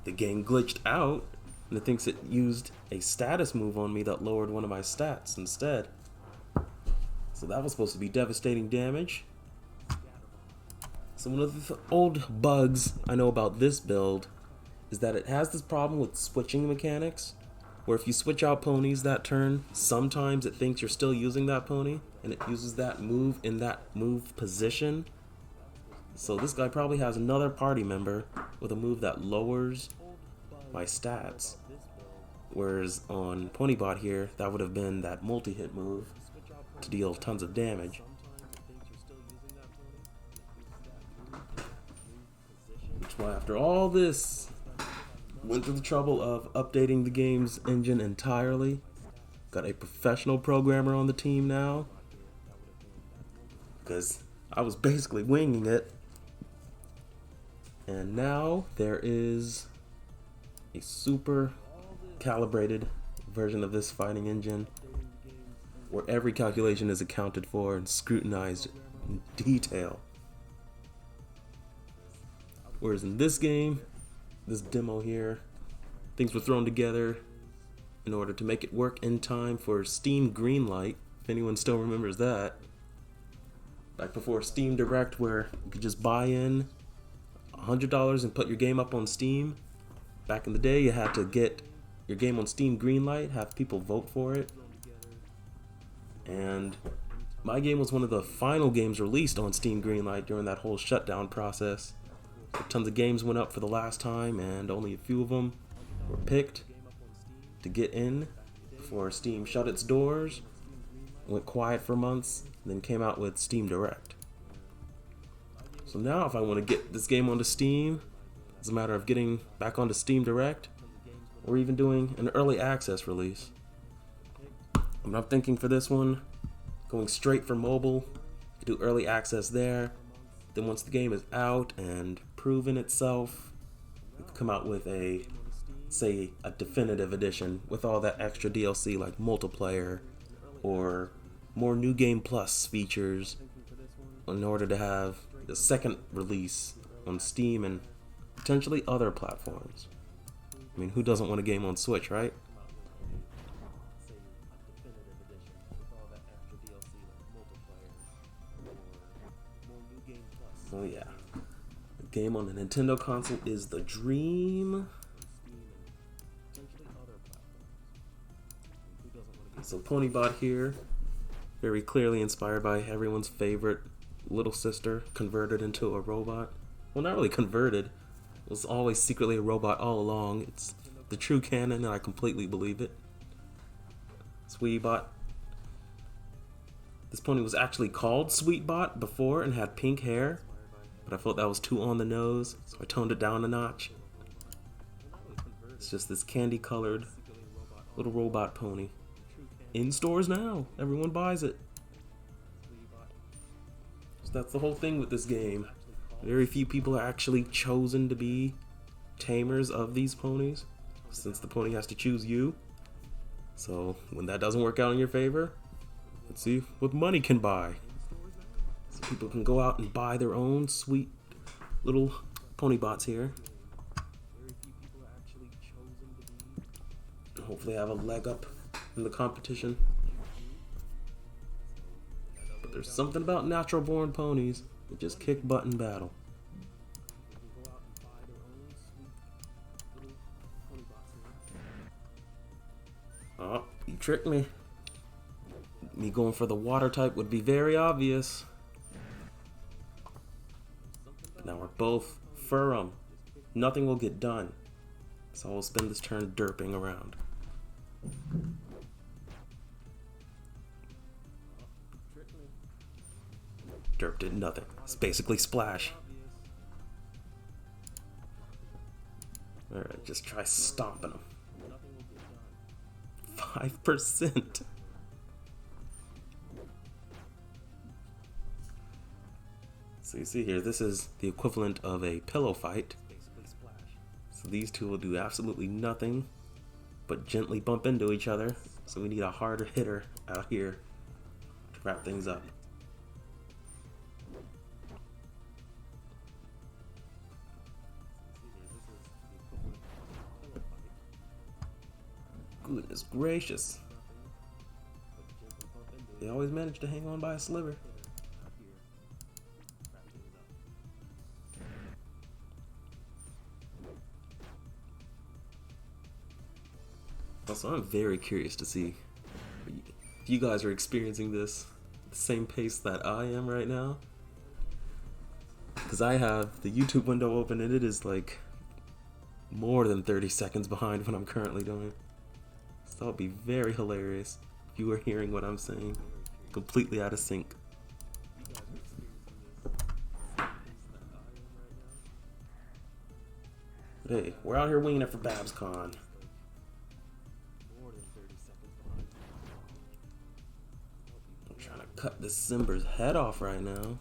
the game glitched out and it thinks it used a status move on me that lowered one of my stats instead. So that was supposed to be devastating damage. So one of the old bugs I know about this build is that it has this problem with switching mechanics, where if you switch out ponies that turn, sometimes it thinks you're still using that pony, and it uses that move in that move position. So this guy probably has another party member with a move that lowers my stats. Whereas on Ponybot here, that would have been that multi-hit move to deal tons of damage. Which is why after all this, went through the trouble of updating the game's engine entirely. Got a professional programmer on the team now, because I was basically winging it. And now there is a super calibrated version of this fighting engine where every calculation is accounted for and scrutinized in detail. Whereas in this game, this demo here, things were thrown together in order to make it work in time for Steam Greenlight, if anyone still remembers that. Back before Steam Direct, where you could just buy in $100 and put your game up on Steam. Back in the day, you had to get your game on Steam Greenlight, have people vote for it. And my game was one of the final games released on Steam Greenlight during that whole shutdown process. So tons of games went up for the last time, and only a few of them were picked to get in before Steam shut its doors, went quiet for months, and then came out with Steam Direct. So now if I want to get this game onto Steam, it's a matter of getting back onto Steam Direct, or even doing an early access release. I'm thinking for this one, going straight for mobile, do early access there. Then once the game is out and proven itself, we could come out with a, say, a definitive edition with all that extra DLC like multiplayer or more New Game Plus features in order to have the second release on Steam and potentially other platforms. I mean, who doesn't want a game on Switch, right? So yeah, the game on the Nintendo console is the dream. So Ponybot here, very clearly inspired by everyone's favorite little sister, converted into a robot. Well, not really converted. It was always secretly a robot all along. It's the true canon, and I completely believe it. Sweetbot. This pony was actually called Sweetbot before and had pink hair, but I felt that was too on the nose, so I toned it down a notch. It's just this candy-colored little robot pony. In stores now. Everyone buys it. So that's the whole thing with this game. Very few people are actually chosen to be tamers of these ponies, since the pony has to choose you. So when that doesn't work out in your favor, let's see what money can buy. So people can go out and buy their own sweet little pony bots here. hopefully have a leg up in the competition. But there's something about natural born ponies that just kick butt in battle. Oh, you tricked me. Me going for the water type would be very obvious. Now we're both firm. Nothing will get done. So I'll spend this turn derping around. Derp did nothing. It's basically splash. Alright, just try stomping him. 5%. So you see here, this is the equivalent of a pillow fight. So these two will do absolutely nothing but gently bump into each other. So we need a harder hitter out here to wrap things up. Goodness gracious. They always manage to hang on by a sliver. Also, I'm very curious to see if you guys are experiencing this at the same pace that I am right now. Because I have the YouTube window open and it is like more than 30 seconds behind what I'm currently doing. So that would be very hilarious if you were hearing what I'm saying completely out of sync. But hey, we're out here winging it for BABSCon. I'm trying to cut this Simber's head off right now.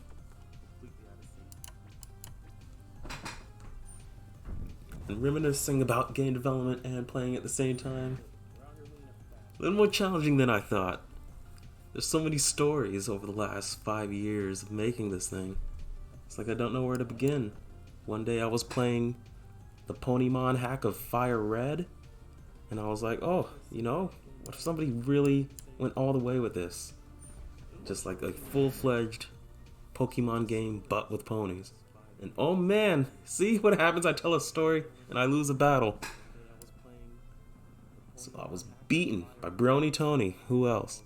And reminiscing about game development and playing at the same time. A little more challenging than I thought. There's so many stories over the last 5 years of making this thing. It's like I don't know where to begin. One day I was playing the Pokemon hack of Fire Red, and I was like, oh, you know, what if somebody really went all the way with this? Just like a full-fledged Pokemon game, but with ponies. And oh man, see what happens? I tell a story and I lose a battle. So I was beaten by Brony Tony. Who else?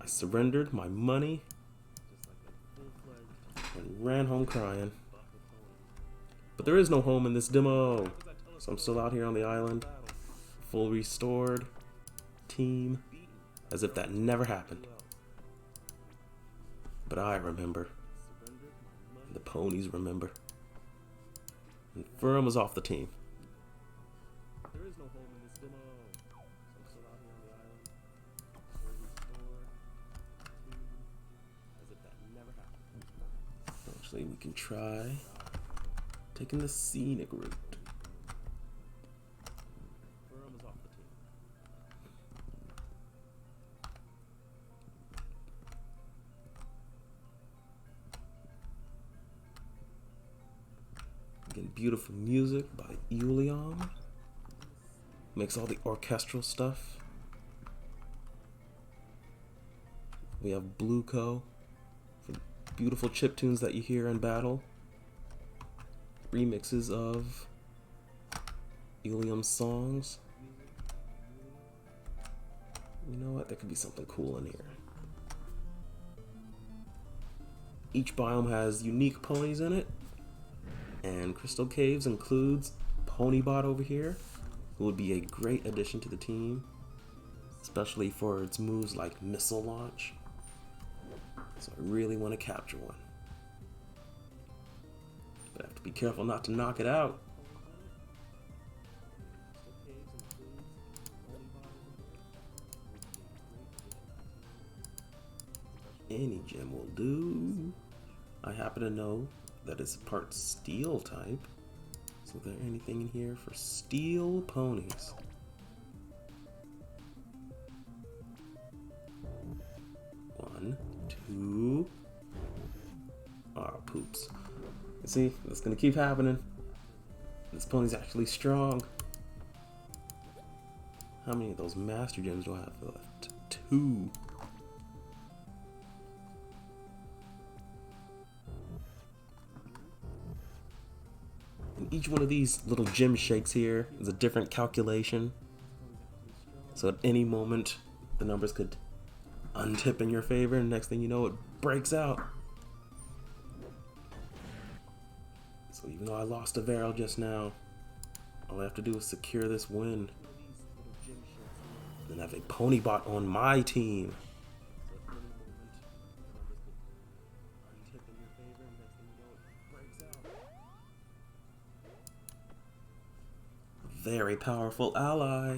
I surrendered my money and ran home crying. But there is no home in this demo. So I'm still out here on the island. Full restored. Team. As if that never happened. But I remember. The ponies remember. And Firm was off the team. There is no home in this demo. So I'm still out here on the island. As if that never happened. Actually, we can try taking the scenic route. Firm was off the team. Again, beautiful music by Eulion. Makes all the orchestral stuff. We have Blueco for the beautiful chiptunes that you hear in battle. Remixes of Eulion's songs. You know what? There could be something cool in here. Each biome has unique ponies in it. And Crystal Caves includes Ponybot over here, who would be a great addition to the team, especially for its moves like missile launch. So I really want to capture one. But I have to be careful not to knock it out. Any gem will do. I happen to know that it's part steel type. So is there anything in here for steel ponies? One, two. Oh, poops. You see, that's gonna keep happening. This pony's actually strong. How many of those master gems do I have left? 2. And each one of these little gem shakes here is a different calculation. So at any moment, the numbers could untip in your favor, and next thing you know, it breaks out. So even though I lost a barrel just now, all I have to do is secure this win. Then have a pony bot on my team. Very powerful ally.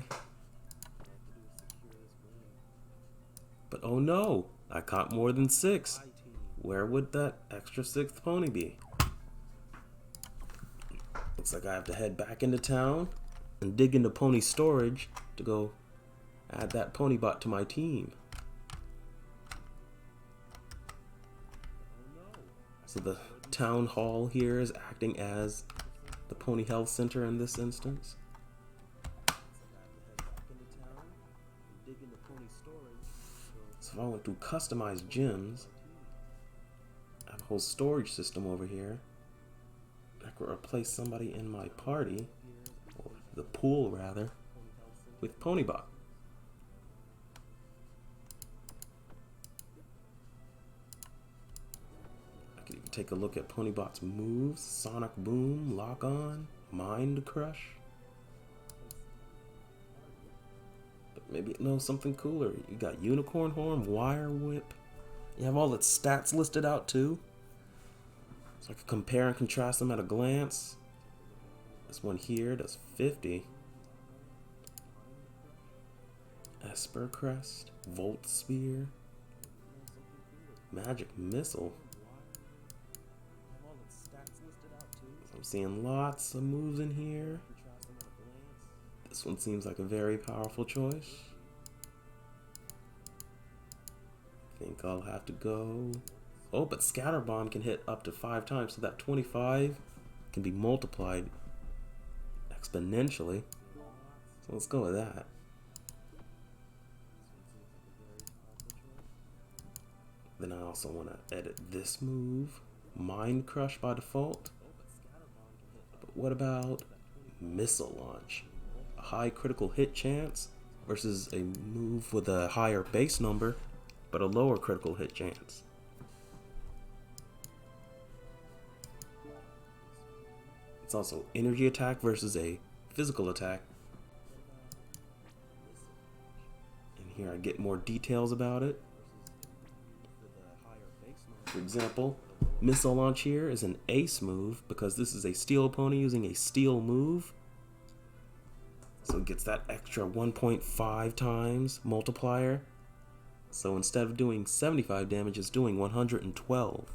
But oh no, I caught more than 6. Where would that extra 6th pony be? Looks like I have to head back into town and dig into pony storage to go add that pony bot to my team. So the town hall here is acting as the pony health center in this instance. So if I want to customize gyms, I have a whole storage system over here. I could replace somebody in my party, or the pool rather, with Ponybot. I could even take a look at Ponybot's moves: Sonic Boom, Lock On, Mind Crush. Maybe it knows something cooler. You got Unicorn Horn, Wire Whip. You have all its stats listed out too. So I can compare and contrast them at a glance. This one here does 50. Esper Crest, Volt Spear, Magic Missile. I'm seeing lots of moves in here. This one seems like a very powerful choice. I think I'll have to go. Oh, but Scatter Bomb can hit up to 5 times, so that 25 can be multiplied exponentially. So let's go with that. Then I also want to edit this move, Mind Crush by default. But what about Missile Launch? High critical hit chance versus a move with a higher base number but a lower critical hit chance. It's also energy attack versus a physical attack. And here I get more details about it. For example, Missile Launch here is an ace move because this is a steel pony using a steel move. So it gets that extra 1.5 times multiplier. So instead of doing 75 damage, it's doing 112.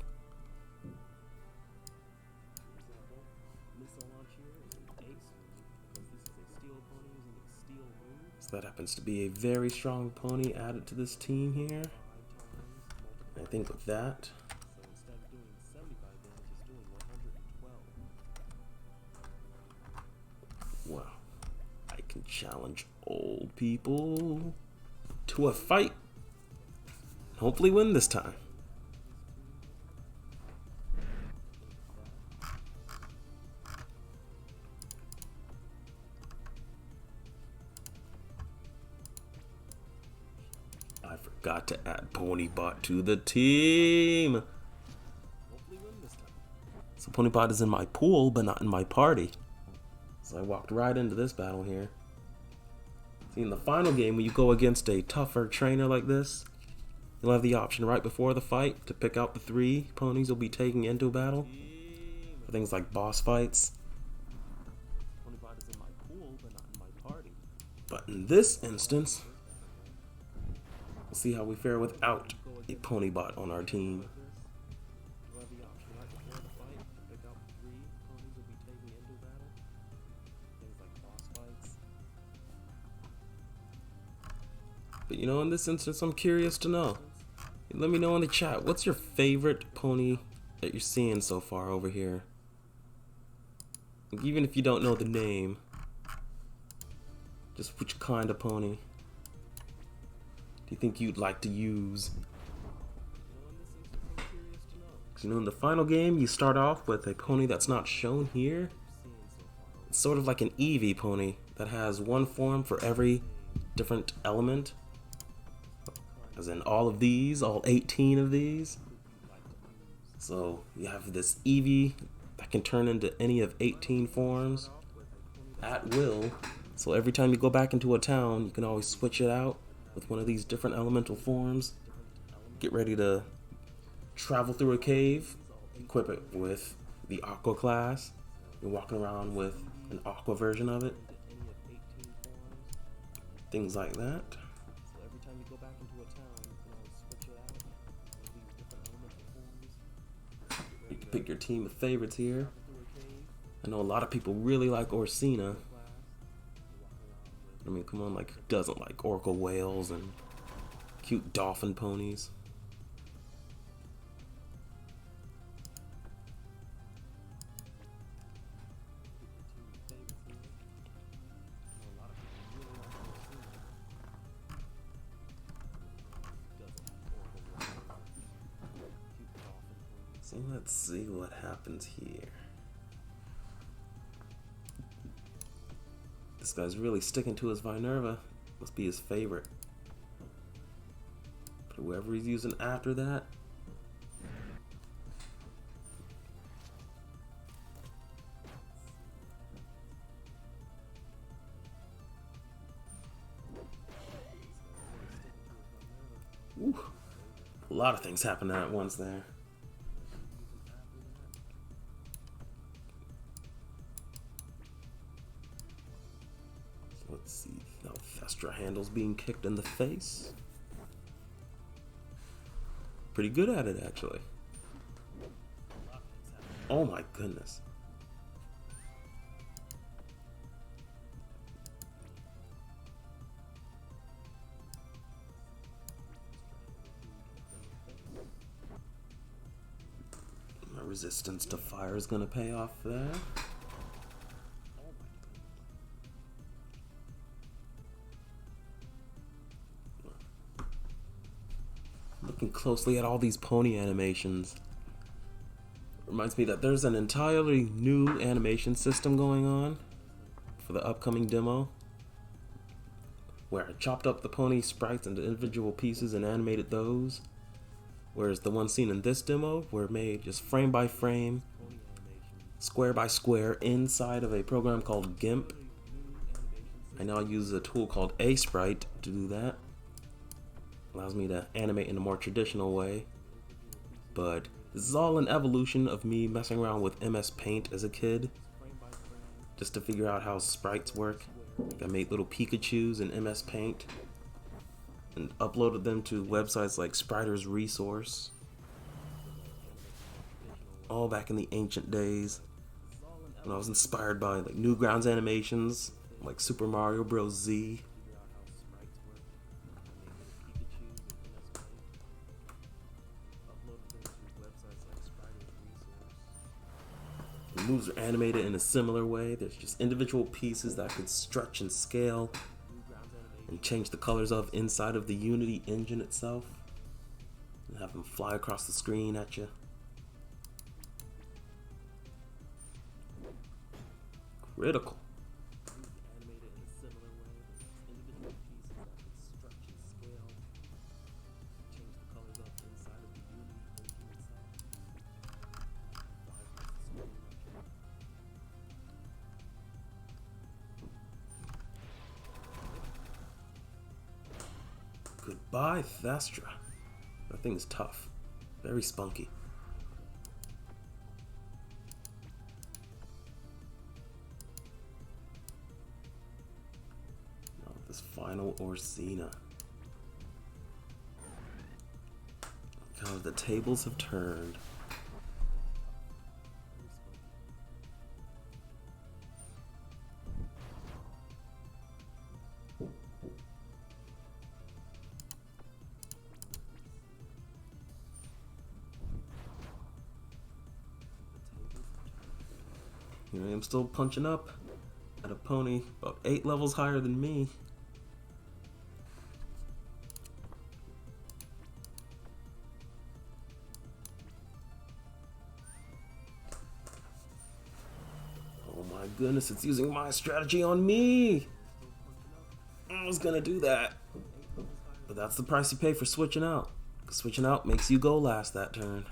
So that happens to be a very strong pony added to this team here. I think with that, wow. Can challenge old people to a fight. Hopefully win this time. I forgot to add Ponybot to the team. So Ponybot is in my pool, but not in my party. So I walked right into this battle here. See, in the final game, when you go against a tougher trainer like this, you'll have the option right before the fight to pick out the 3 ponies you'll be taking into battle for things like boss fights. But in this instance, we'll see how we fare without a Ponybot on our team. But you know, in this instance, I'm curious to know. Let me know in the chat, what's your favorite pony that you're seeing so far over here? Even if you don't know the name, Just which kind of pony do you think you'd like to use? Because in the final game, you start off with a pony that's not shown here. It's sort of like an Eevee pony that has one form for every different element. As in all of these, all 18 of these. So you have this Eevee that can turn into any of 18 forms at will. So every time you go back into a town, you can always switch it out with one of these different elemental forms. Get ready to travel through a cave, equip it with the Aqua class. You're walking around with an Aqua version of it. Things like that. You can pick your team of favorites here. I know a lot of people really like Orsina. I mean, come on, like, who doesn't like orca whales and cute dolphin ponies? So let's see what happens here. This guy's really sticking to his Vinerva. Must be his favorite. But whoever he's using after that. Ooh, a lot of things happening at once there. Let's see, now Thestra handles being kicked in the face. Pretty good at it, actually. Oh my goodness. My resistance to fire is gonna pay off there. Looking closely at all these pony animations reminds me that there's an entirely new animation system going on for the upcoming demo, where I chopped up the pony sprites into individual pieces and animated those, whereas the ones seen in this demo were made just frame by frame, square by square inside of a program called GIMP. I now use a tool called A-Sprite to do that. Allows me to animate in a more traditional way, but this is all an evolution of me messing around with MS Paint as a kid, just to figure out how sprites work. I made little Pikachus in MS Paint and uploaded them to websites like Spriter's Resource, all back in the ancient days when I was inspired by like Newgrounds animations like Super Mario Bros. Z. The moves are animated in a similar way. There's just individual pieces that could stretch and scale and change the colors of inside of the Unity engine itself and have them fly across the screen at you. Critical. Goodbye, Thestra. That thing is tough. Very spunky. Now this final Orsina. Look how the tables have turned. Here I am still punching up. at a pony about 8 levels higher than me. Oh my goodness, it's using my strategy on me! I was gonna do that. But that's the price you pay for switching out. 'Cause switching out makes you go last that turn.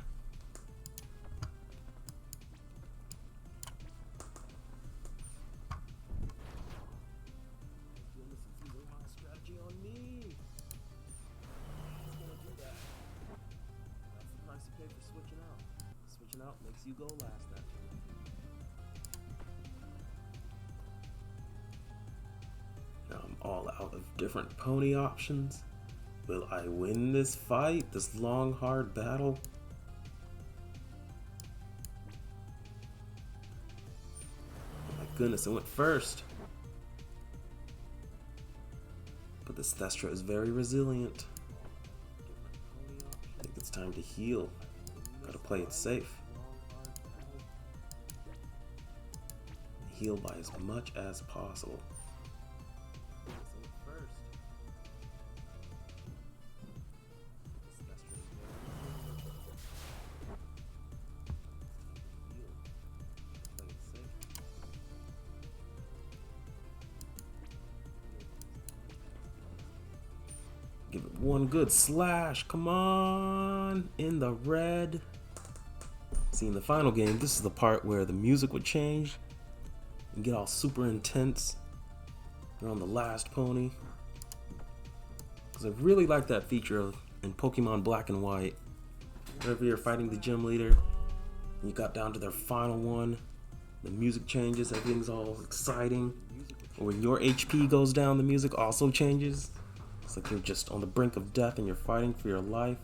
Switching out makes you go last that turn. Now I'm all out of different pony options. Will I win this fight? This long, hard battle? Oh my goodness, I went first. But this Thestra is very resilient. I think it's time to heal. Gotta play it safe. Heal by as much as possible. Give it one good slash. Come on. In the red. See, in the final game, this is the part where the music would change and get all super intense around the last pony. Because I really like that feature in Pokemon Black and White. Whenever you're fighting the gym leader, and you got down to their final one, the music changes, everything's all exciting. Or when your HP goes down, the music also changes. It's like you're just on the brink of death and you're fighting for your life.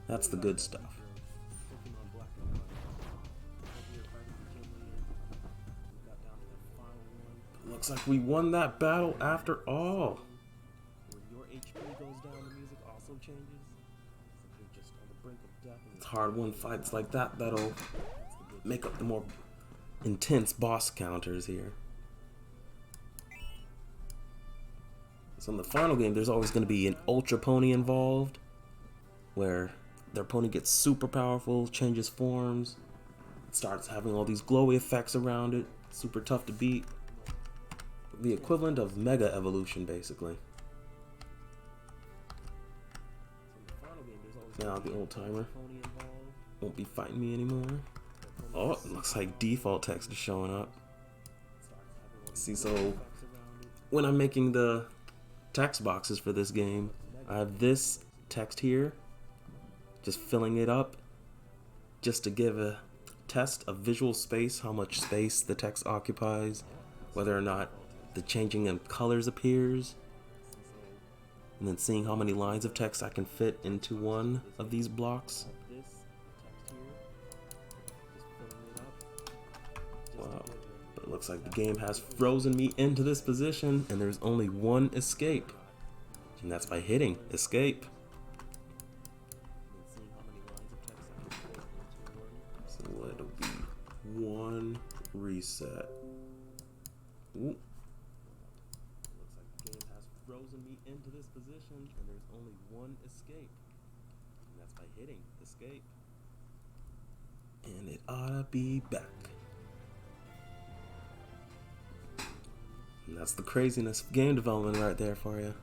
That's the good stuff. Looks like we won that battle after all. It's hard-won fights like that that'll make up the more intense boss counters here. So in the final game, there's always going to be an Ultra Pony involved, where their pony gets super powerful, changes forms, starts having all these glowy effects around it, super tough to beat. The equivalent of Mega Evolution, basically. Now the old timer won't be fighting me anymore. Oh, it looks like default text is showing up. See, so when I'm making the text boxes for this game, I have this text here, just filling it up, just to give a test of visual space, how much space the text occupies, whether or not the changing in colors appears, and then seeing how many lines of text I can fit into one of these blocks. Wow, but it looks like the game has frozen me into this position, and there's only one escape, and that's by hitting escape. So it'll be one reset. Ooh. Looks like the game has frozen me into this position, and there's only one escape, and that's by hitting escape. And it ought to be back. And that's the craziness of game development right there for you.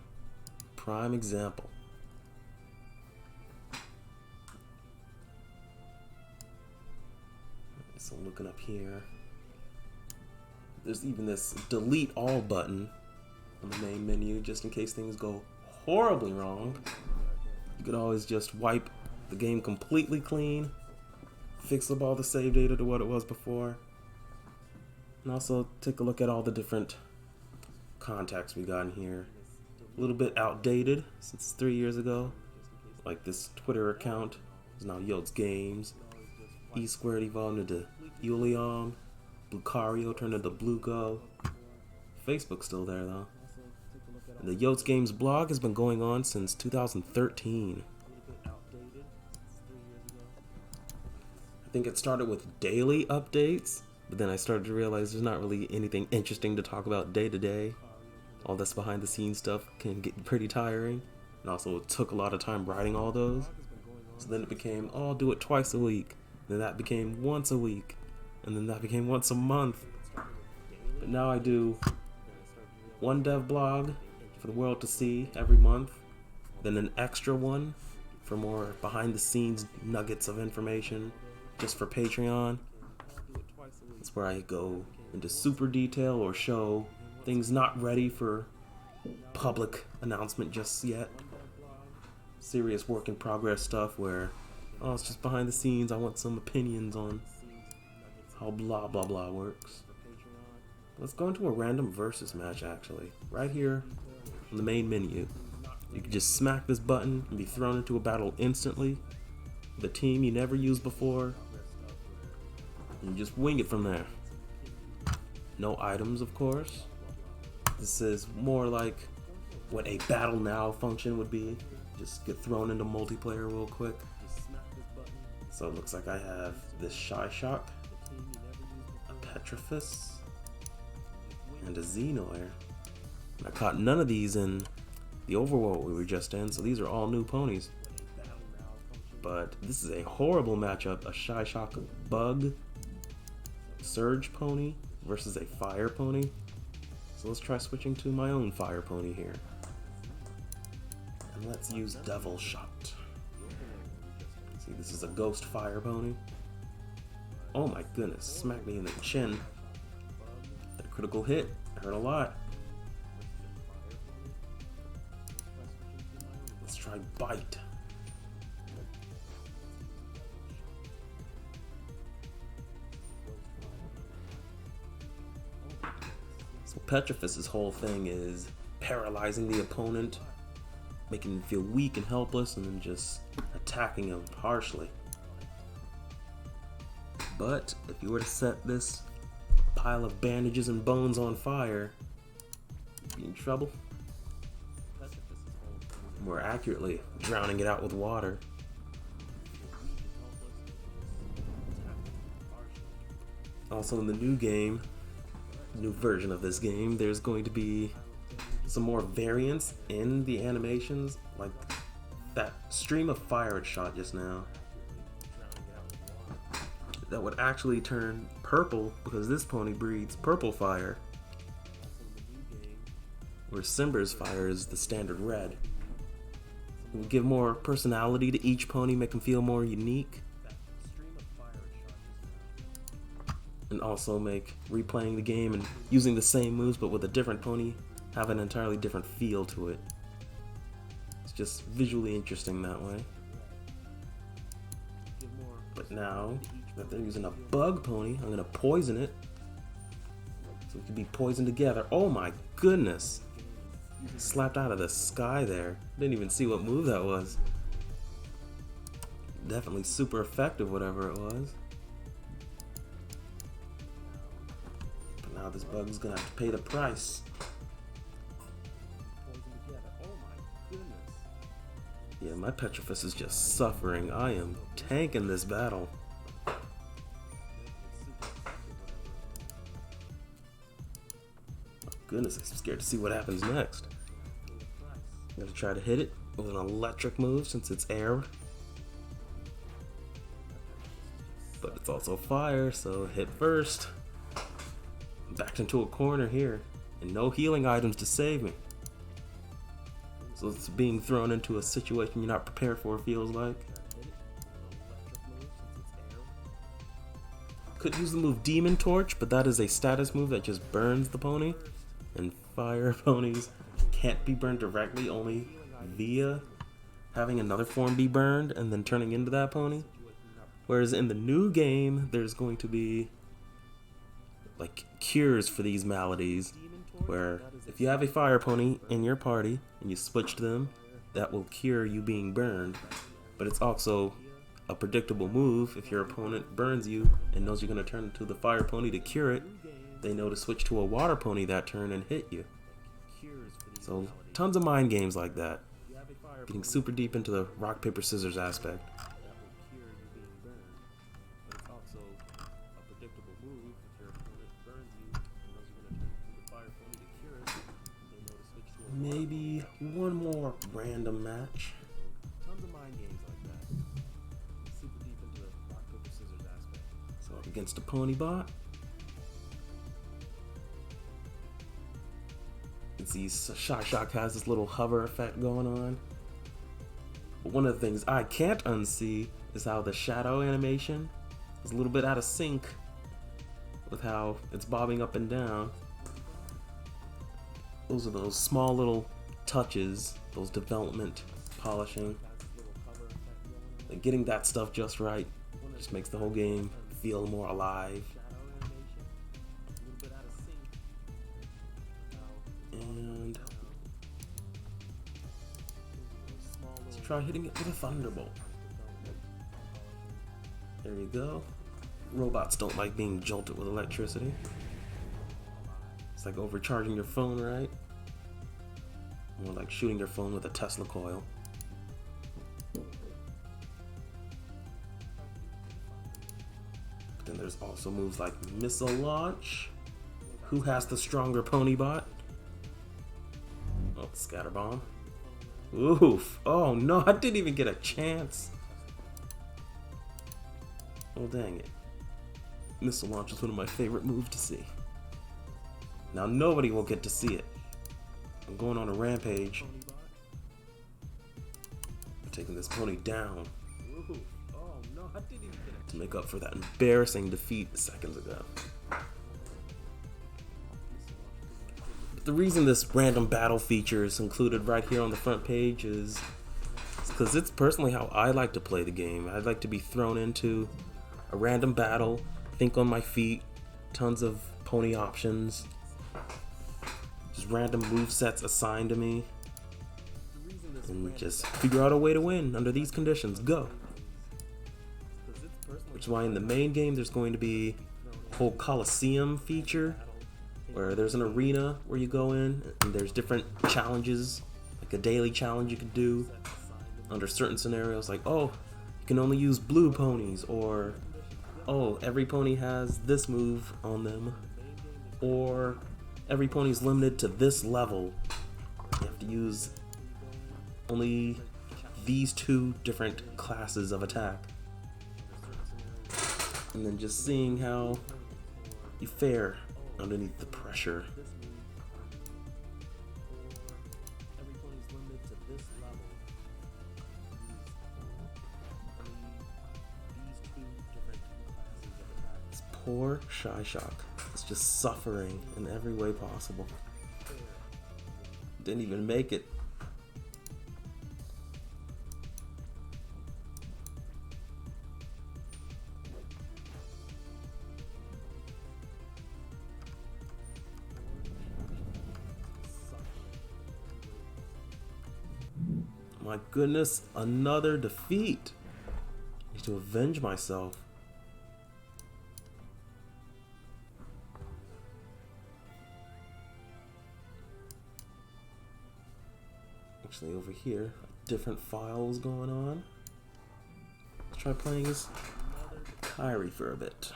Prime example. So looking up here, there's even this delete all button on the main menu just in case things go horribly wrong. You could always just wipe the game completely clean, fix up all the save data to what it was before, and also take a look at all the different contacts we got in here. A little bit outdated since 3 years ago. Like this Twitter account is now Yodes Games. E Squared evolved into Ulium. Lucario turned into Bluego. Facebook's still there though. And the Yodes Games blog has been going on since 2013. I think it started with daily updates, But then I started to realize there's not really anything interesting to talk about day to day. All this behind the scenes stuff can get pretty tiring. And also it took a lot of time writing all those. So then it became, oh, I'll do it twice a week. Then that became once a week. And then that became once a month. But now I do one dev blog for the world to see every month. Then an extra one for more behind the scenes nuggets of information just for Patreon. That's where I go into super detail or show things not ready for public announcement just yet. Serious work in progress stuff where, oh, it's just behind the scenes. I want some opinions on how blah blah blah works. Let's go into a random versus match actually. Right here on the main menu. You can just smack this button and be thrown into a battle instantly with a team you never used before. And you just wing it from there. No items, of course. This is more like what a battle now function would be. Just get thrown into multiplayer real quick. So it looks like I have this Shy Shock, a Petrifice, and a Xenoir. I caught none of these in the Overworld we were just in, so these are all new ponies. But this is a horrible matchup, a Shy Shock Bug Surge pony versus a Fire pony. So let's try switching to my own Fire pony here. And let's use Devil Shot. See, this is a Ghost Fire pony. Oh my goodness, smacked me in the chin. That critical hit hurt a lot. Let's try Bite. So Petrifice's whole thing is paralyzing the opponent, making him feel weak and helpless, and then just attacking him harshly. But if you were to set this pile of bandages and bones on fire, you'd be in trouble. More accurately, drowning it out with water. Also in the new game, new version of this game, there's going to be some more variance in the animations, like that stream of fire it shot just now. That would actually turn purple because this pony breeds purple fire, where Simber's fire is the standard red. It would give more personality to each pony, make them feel more unique, and also make replaying the game and using the same moves but with a different pony have an entirely different feel to it. It's just visually interesting that way. But now that they're using a bug pony, I'm gonna poison it so it can be poisoned together. Oh my goodness! Slapped out of the sky there. Didn't even see what move that was. Definitely super effective, whatever it was. But now this bug's gonna have to pay the price. Yeah, my Petrifice is just suffering. I am tanking this battle. Goodness, I'm scared to see what happens next. I'm gonna try to hit it with an electric move since it's air. But it's also fire, so hit first. I'm backed into a corner here, and no healing items to save me. So it's being thrown into a situation you're not prepared for, feels like. Could use the move Demon Torch, but that is a status move that just burns the pony. And fire ponies can't be burned directly, only via having another form be burned and then turning into that pony. Whereas in the new game, there's going to be like cures for these maladies, where if you have a fire pony in your party and you switch to them, that will cure you being burned. But it's also a predictable move. If your opponent burns you and knows you're going to turn into the fire pony to cure it, they know to switch to a water pony that turn and hit you. So tons of mind games like that. Getting super deep into the rock, paper, scissors aspect. more random match. Tons of mind games like that. Super deep into the rock, paper, scissors aspect. So up against a pony bot. You can see Shy Shock has this little hover effect going on. But one of the things I can't unsee is how the shadow animation is a little bit out of sync with how it's bobbing up and down. Those are those small little touches, those development polishing. And getting that stuff just right just makes the whole game feel more alive. And let's try hitting it with a thunderbolt. There you go. Robots don't like being jolted with electricity. It's like overcharging your phone, right? More like shooting your phone with a Tesla coil. But then there's also moves like missile launch. Who has the stronger pony bot? Oh, scatter bomb. Oof. Oh no, I didn't even get a chance. Oh dang it. Missile launch is one of my favorite moves to see. Now nobody will get to see it. I'm going on a rampage. I'm taking this pony down to make up for that embarrassing defeat seconds ago. But the reason this random battle feature is included right here on the front page is because it's personally how I like to play the game. I'd like to be thrown into a random battle, think on my feet, tons of pony options, just random movesets assigned to me, and just figure out a way to win under these conditions. Go! Which is why in the main game there's going to be a whole Coliseum feature, where there's an arena where you go in, and there's different challenges, like a daily challenge you could do under certain scenarios, like, oh, you can only use blue ponies, or oh, every pony has this move on them, or every pony is limited to this level. You have to use only these 2 different classes of attack. And then just seeing how you fare underneath the pressure. Poor Shy Shock is just suffering in every way possible. Didn't even make it. My goodness, another defeat. I need to avenge myself. Actually, over here, a different file was going on. Let's try playing as Kyrie for a bit.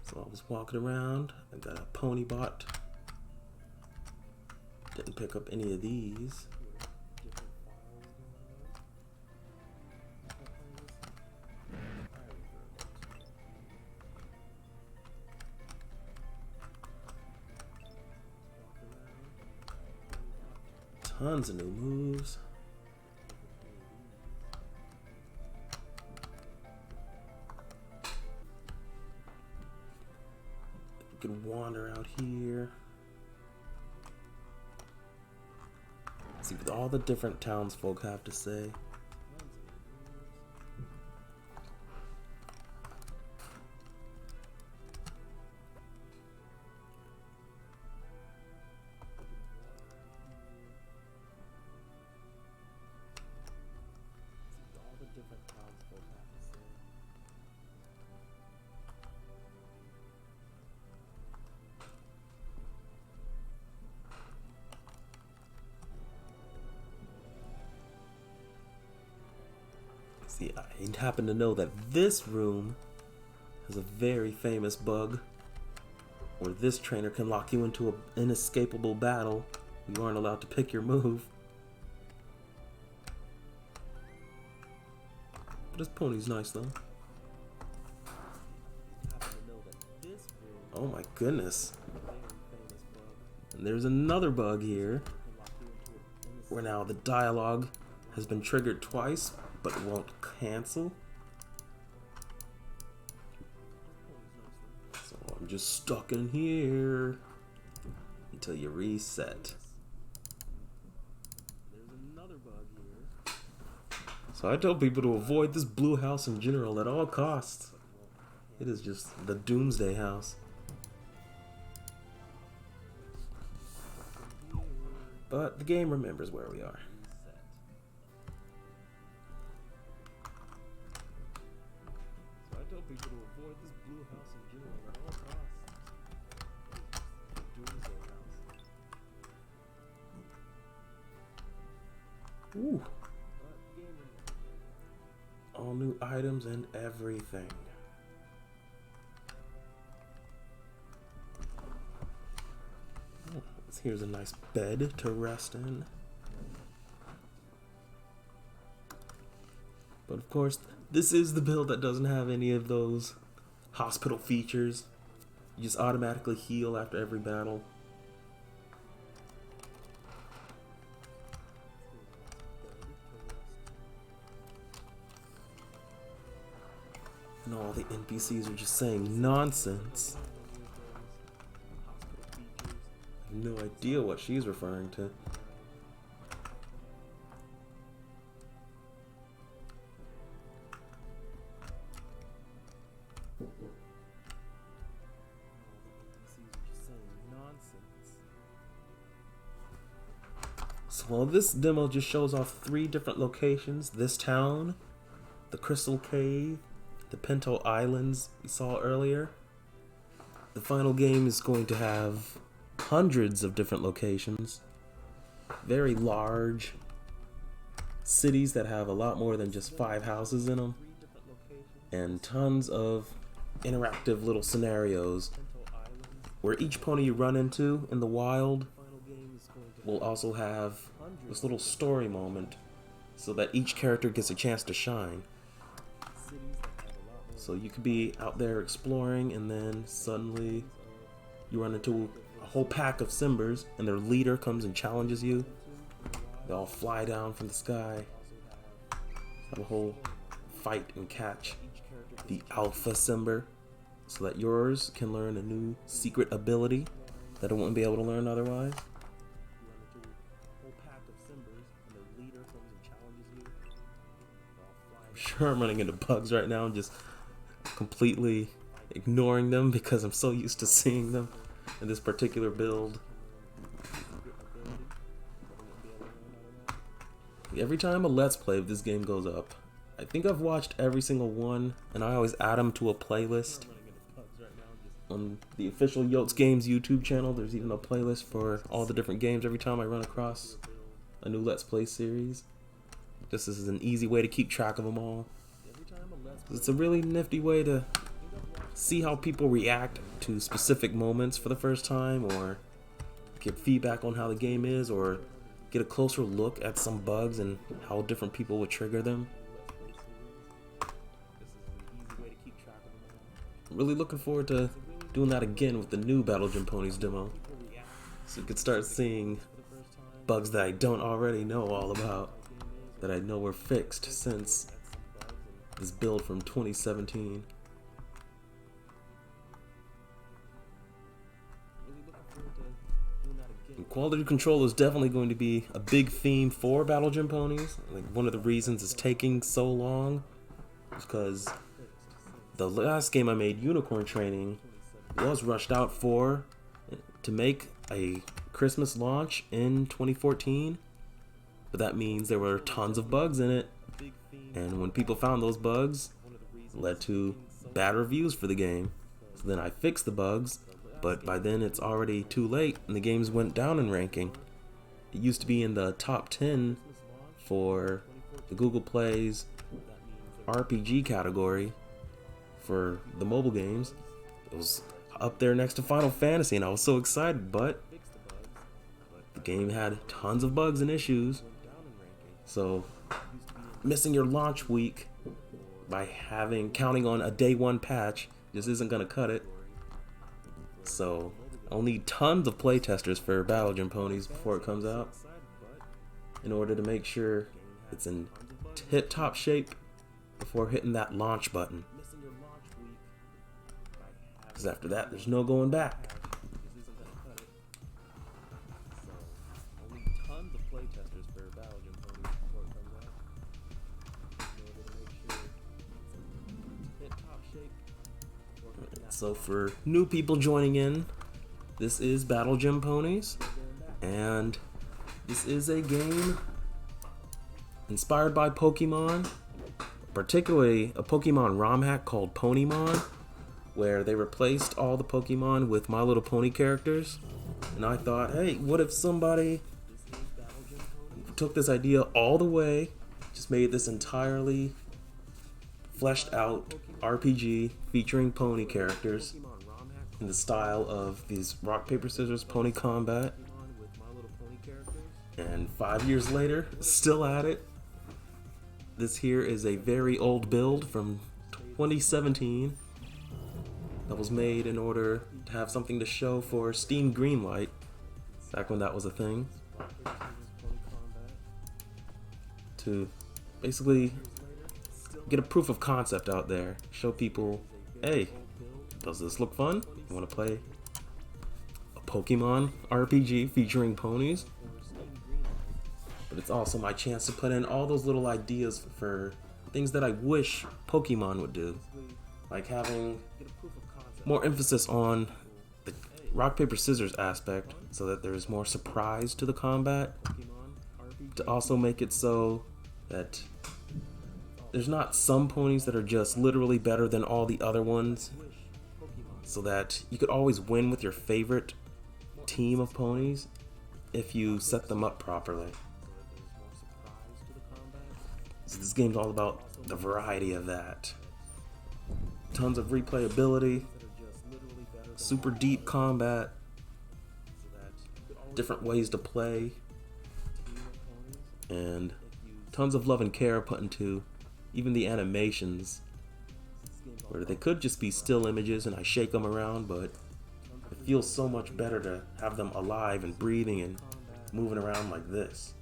So I was walking around, I got a pony bot. Didn't pick up any of these. Tons of new moves. You can wander out here. See what all the different townsfolk have to say. See, I happen to know that this room has a very famous bug. or this trainer can lock you into an inescapable battle. You aren't allowed to pick your move. But this pony's nice though. Oh my goodness. And there's another bug here, where now the dialogue has been triggered twice, but won't cancel. So I'm just stuck in here until you reset. So I tell people to avoid this blue house in general at all costs. It is just the doomsday house. But the game remembers where we are. So I tell people to avoid this blue house in general at all costs. Doomsday house. Ooh. All new items and everything. Here's a nice bed to rest in. But of course, this is the build that doesn't have any of those hospital features. You just automatically heal after every battle. And all the NPCs are just saying nonsense. No idea what she's referring to. So while this demo just shows off 3 different locations, this town, the Crystal Cave, the Pinto Islands we saw earlier, the final game is going to have hundreds of different locations, very large cities that have a lot more than just 5 houses in them, and tons of interactive little scenarios where each pony you run into in the wild will also have this little story moment so that each character gets a chance to shine. So you could be out there exploring and then suddenly you run into a whole pack of Simbers and their leader comes and challenges you. They all fly down from the sky, have a whole fight and catch the Alpha Simber so that yours can learn a new secret ability that it wouldn't be able to learn otherwise. I'm sure I'm running into bugs right now and just completely ignoring them because I'm so used to seeing them in this particular build. Every time a Let's Play of this game goes up, I think I've watched every single one, and I always add them to a playlist. On the official Yotes Games YouTube channel, there's even a playlist for all the different games every time I run across a new Let's Play series. This is an easy way to keep track of them all. It's a really nifty way to see how people react to specific moments for the first time, or give feedback on how the game is, or get a closer look at some bugs and how different people would trigger them. I'm really looking forward to doing that again with the new Battle Gym Ponies demo, so you could start seeing bugs that I don't already know all about, that I know were fixed since this build from 2017. And quality control is definitely going to be a big theme for Battle Gym Ponies. Like, one of the reasons it's taking so long is because the last game I made, Unicorn Training, was rushed out to make a Christmas launch in 2014, but that means there were tons of bugs in it, and when people found those bugs, it led to bad reviews for the game. So then I fixed the bugs, but by then it's already too late and the games went down in ranking. It used to be in the top 10 for the Google Play's RPG category for the mobile games. It was up there next to Final Fantasy, and I was so excited, but the game had tons of bugs and issues. So missing your launch week by counting on a day one patch just isn't gonna cut it. So I'll need tons of playtesters for Battle Gym Ponies before it comes out, in order to make sure it's in tip-top shape before hitting that launch button. Because after that, there's no going back. So for new people joining in, this is Battle Gym Ponies, and this is a game inspired by Pokemon, particularly a Pokemon ROM hack called Ponymon, where they replaced all the Pokemon with My Little Pony characters. And I thought, hey, what if somebody took this idea all the way, just made this entirely fleshed out RPG featuring pony characters in the style of these rock, paper, scissors pony combat. And 5 years later, still at it. This here is a very old build from 2017 that was made in order to have something to show for Steam Greenlight, back when that was a thing. To basically get a proof of concept out there, show people, hey, does this look fun? You want to play a Pokemon RPG featuring ponies? But it's also my chance to put in all those little ideas for things that I wish Pokemon would do, like having more emphasis on the rock, paper, scissors aspect so that there's more surprise to the combat, to also make it so that there's not some ponies that are just literally better than all the other ones, so that you could always win with your favorite team of ponies if you set them up properly. So this game's all about the variety of that. Tons of replayability, super deep combat, different ways to play, and tons of love and care put into even the animations, where they could just be still images and I shake them around, but it feels so much better to have them alive and breathing and moving around like this.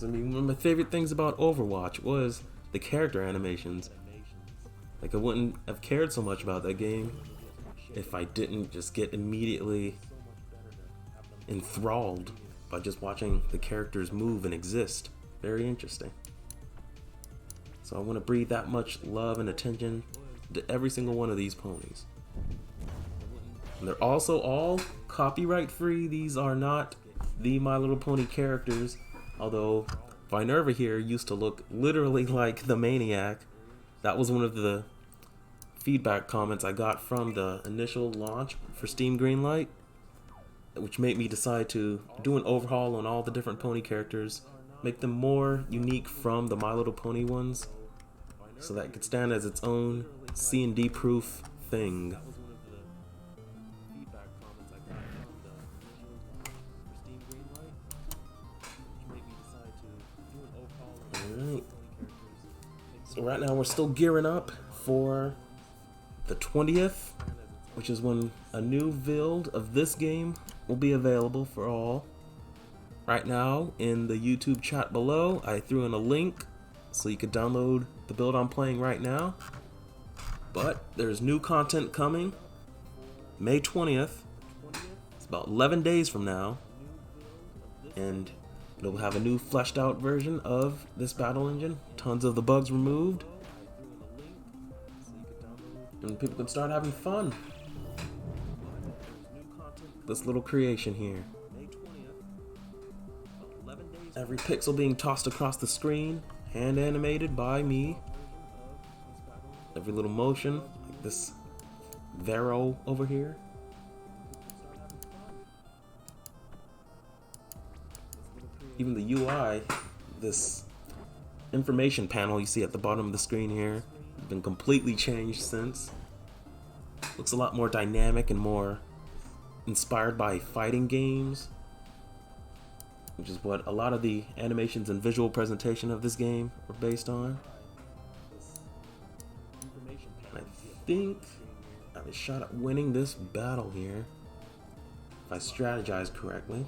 I mean, one of my favorite things about Overwatch was the character animations. Like, I wouldn't have cared so much about that game if I didn't just get immediately enthralled by just watching the characters move and exist. Very interesting. So I want to breathe that much love and attention to every single one of these ponies. And they're also all copyright free. These are not the My Little Pony characters, although Vinerva here used to look literally like the Maniac. That was one of the feedback comments I got from the initial launch for Steam Greenlight, which made me decide to do an overhaul on all the different pony characters, make them more unique from the My Little Pony ones, so that it could stand as its own C&D proof thing. Alright, so right now we're still gearing up for the 20th, which is when a new build of this game will be available for all. Right now, in the YouTube chat below, I threw in a link so you could download the build I'm playing right now. But there's new content coming May 20th. It's about 11 days from now. And it'll have a new fleshed out version of this battle engine. Tons of the bugs removed. And people can start having fun. This little creation here. Every pixel being tossed across the screen, hand animated by me. Every little motion, like this Vero over here. Even the UI, this information panel you see at the bottom of the screen here, It's been completely changed since. Looks a lot more dynamic and more inspired by fighting games, which is what a lot of the animations and visual presentation of this game are based on. And I think I have a shot at winning this battle here, if I strategize correctly.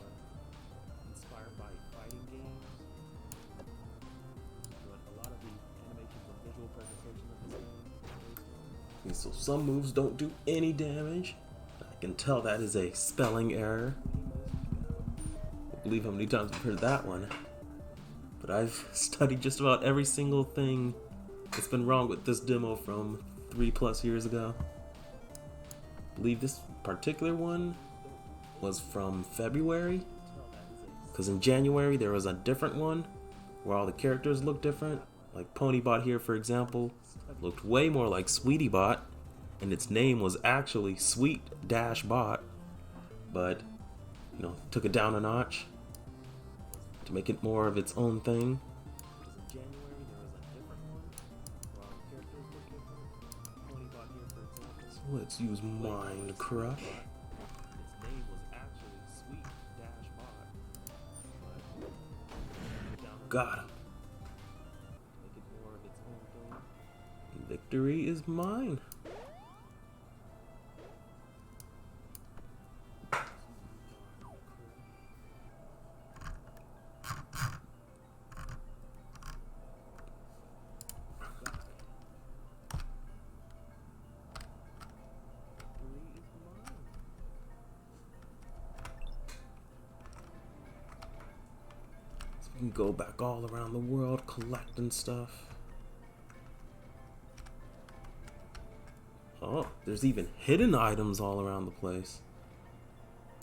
Okay, so some moves don't do any damage. I can tell that is a spelling error. I believe how many times I've heard that one. But I've studied just about every single thing that's been wrong with this demo from 3+ years ago. I believe this particular one was from February, because in January there was a different one where all the characters looked different. Like Ponybot here, for example, looked way more like SweetieBot, and its name was actually Sweet-Bot, but you know, took it down a notch to make it more of its own thing. So let's use Minecraft. Got him. Victory is mine. So we can go back all around the world collecting stuff. Oh, there's even hidden items all around the place.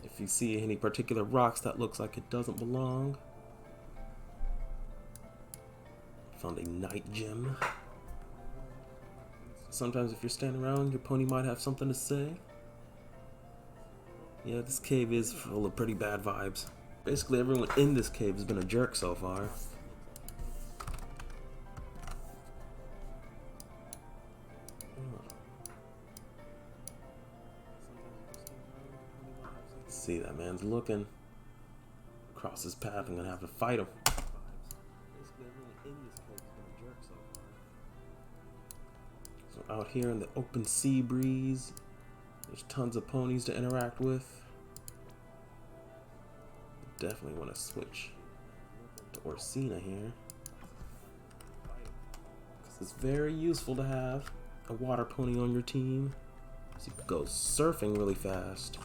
If you see any particular rocks that looks like it doesn't belong. Found a night gem. Sometimes if you're standing around, your pony might have something to say. Yeah, this cave is full of pretty bad vibes. Basically everyone in this cave has been a jerk so far. See, that man's looking across his path. I'm gonna have to fight him. So out here in the open sea breeze, there's tons of ponies to interact with. Definitely want to switch to Orsina here. It's very useful to have a water pony on your team, so you can go surfing really fast.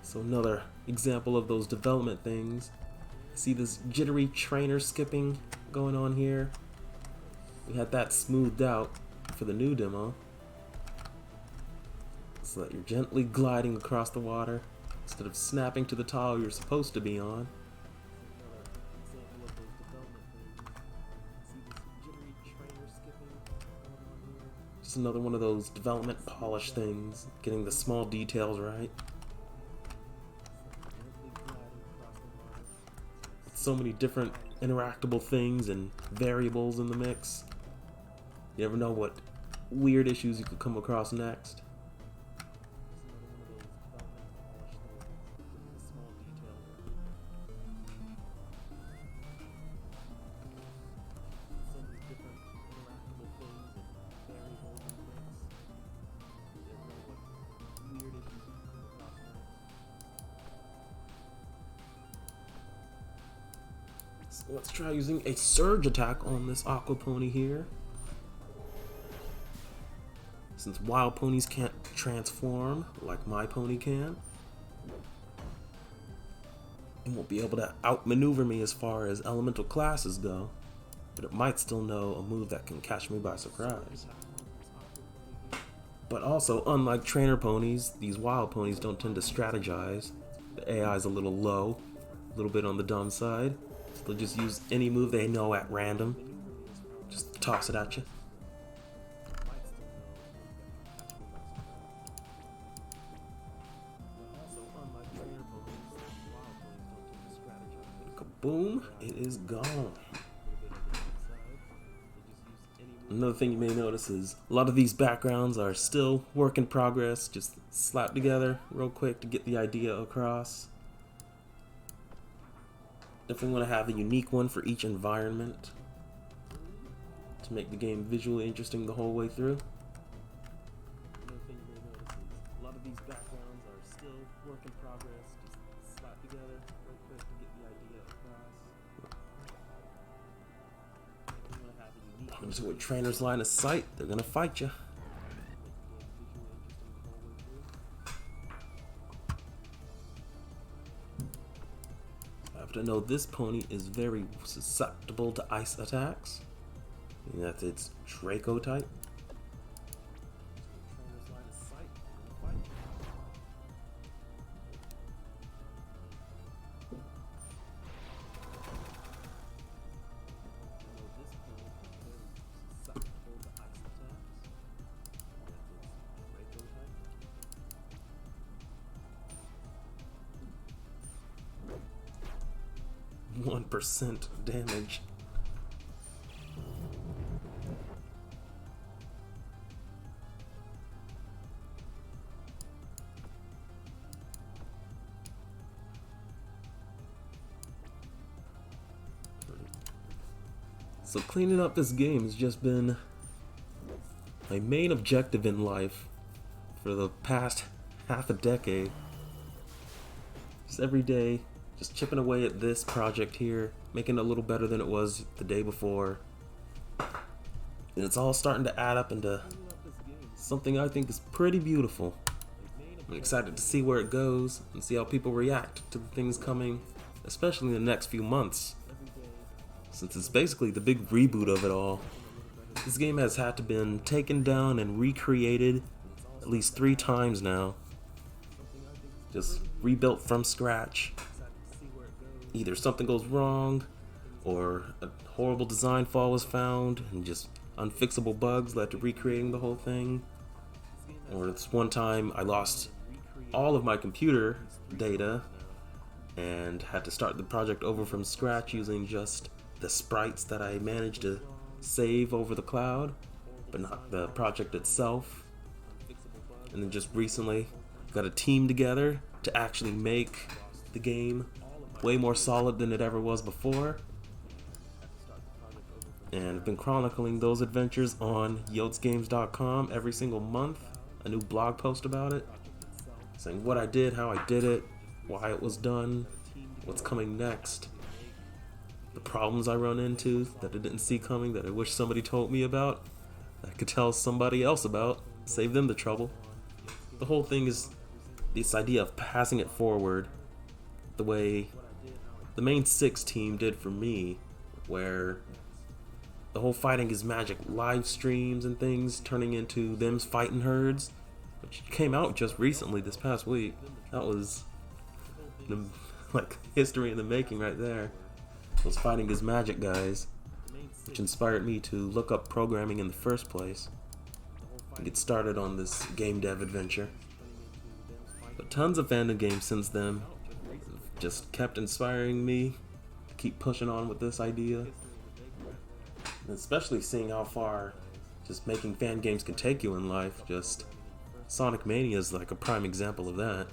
So another example of those development things. See this jittery trainer skipping going on here? We had that smoothed out for the new demo, so that you're gently gliding across the water instead of snapping to the tile you're supposed to be on. Just another one of those development polish things, getting the small details right. So many different interactable things and variables in the mix. You never know what weird issues you could come across next. So let's try using a surge attack on this aqua pony here. Since wild ponies can't transform like my pony can, it won't be able to outmaneuver me as far as elemental classes go, but it might still know a move that can catch me by surprise. But also, unlike trainer ponies, these wild ponies don't tend to strategize. The AI is a little low, a little bit on the dumb side. So they'll just use any move they know at random. Just toss it at you. boom, it is gone. Another thing you may notice is a lot of these backgrounds are still work in progress, just slapped together real quick to get the idea across. Definitely want to have a unique one for each environment to make the game visually interesting the whole way through. Another thing you may notice is a lot of these backgrounds are still work in progress, just slapped together real quick to get the idea across. With trainers line of sight, they're gonna fight you. I have to know this pony is very susceptible to ice attacks. And that's its Draco type. %1 damage. So cleaning up this game has just been my main objective in life for the past half a decade. Just every day, just chipping away at this project here, making it a little better than it was the day before. And it's all starting to add up into something I think is pretty beautiful. I'm excited to see where it goes and see how people react to the things coming, especially in the next few months. Since it's basically the big reboot of it all. This game has had to been taken down and recreated at least 3 times now. Just rebuilt from scratch. Either something goes wrong, or a horrible design flaw was found, and just unfixable bugs led to recreating the whole thing. Or this one time I lost all of my computer data and had to start the project over from scratch using just the sprites that I managed to save over the cloud, but not the project itself. And then just recently got a team together to actually make the game way more solid than it ever was before. And I've been chronicling those adventures on yotsgames.com every single month. A new blog post about it, saying what I did, how I did it, why it was done, what's coming next, the problems I run into that I didn't see coming, that I wish somebody told me about, that I could tell somebody else about, save them the trouble. The whole thing is this idea of passing it forward the way the main 6 team did for me, where the whole Fighting is Magic live streams and things turning into them fighting herds, which came out just recently this past week. That was like history in the making right there. Those Fighting is Magic guys, which inspired me to look up programming in the first place and get started on this game dev adventure. But tons of fandom games since then just kept inspiring me to keep pushing on with this idea. And especially seeing how far just making fan games can take you in life. Just Sonic Mania is like a prime example of that.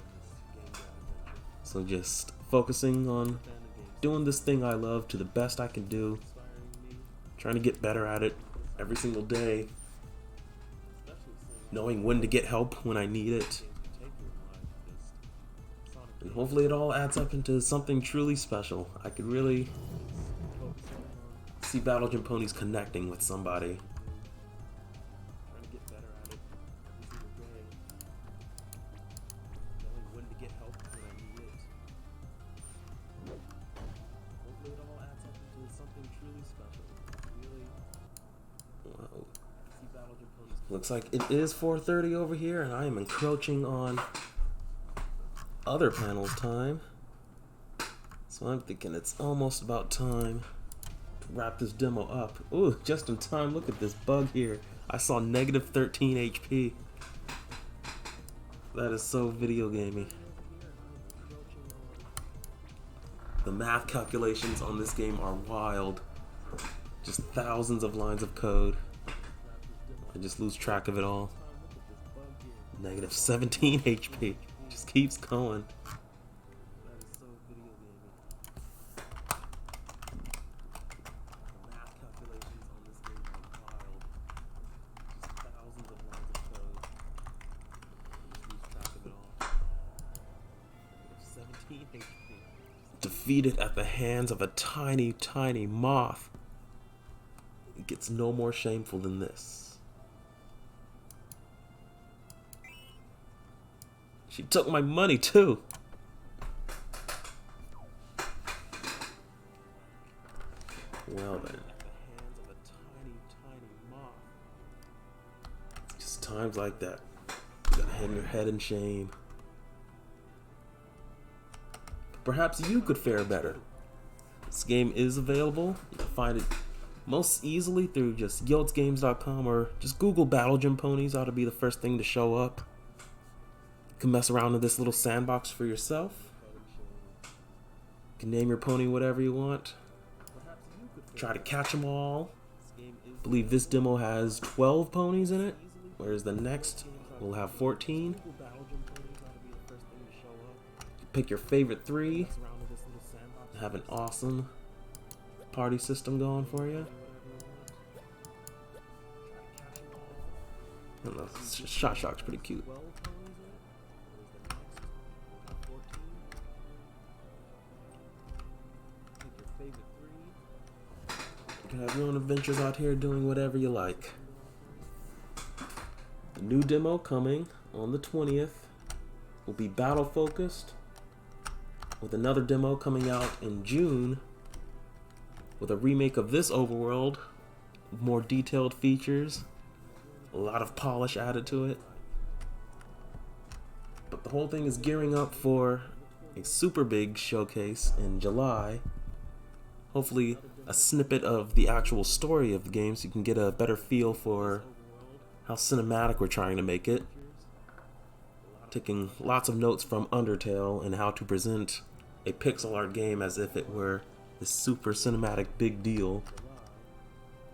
So just focusing on doing this thing I love to the best I can do, trying to get better at it every single day, knowing when to get help when I need it. And hopefully it all adds up into something truly special. I could really see Battle Gym Ponies connecting with somebody. Trying to get better at it every single day, knowing when to get help when I need it. Hopefully it all adds up into something truly special. Really. Wow. See Battle Gym Ponies. Looks like it is 4:30 over here, and I am encroaching on other panels time. So I'm thinking it's almost about time to wrap this demo up. Ooh, just in time. Look at this bug here. I saw negative 13 HP. That is so video gamey. The math calculations on this game are wild. Just thousands of lines of code. I just lose track of it all. Negative 17 HP. Just keeps going. Defeated at the hands of a tiny, tiny moth. It gets no more shameful than this. She took my money too. Well then. It's just times like that. You gotta hang your head in shame. Perhaps you could fare better. This game is available. You can find it most easily through just yoltsgames.com or just Google Battle Gym Ponies. Ought to be the first thing to show up. You can mess around in this little sandbox for yourself. You can name your pony whatever you want. Try to catch them all. I believe this demo has 12 ponies in it, whereas the next will have 14. Pick your favorite 3. Have an awesome party system going for you. I don't know, Shot Shock's pretty cute. You can have your own adventures out here doing whatever you like. The new demo coming on the 20th will be battle focused, with another demo coming out in June with a remake of this Overworld, more detailed features, a lot of polish added to it. But the whole thing is gearing up for a super big showcase in July. Hopefully a snippet of the actual story of the game so you can get a better feel for how cinematic we're trying to make it. Taking lots of notes from Undertale and how to present a pixel art game as if it were this super cinematic big deal,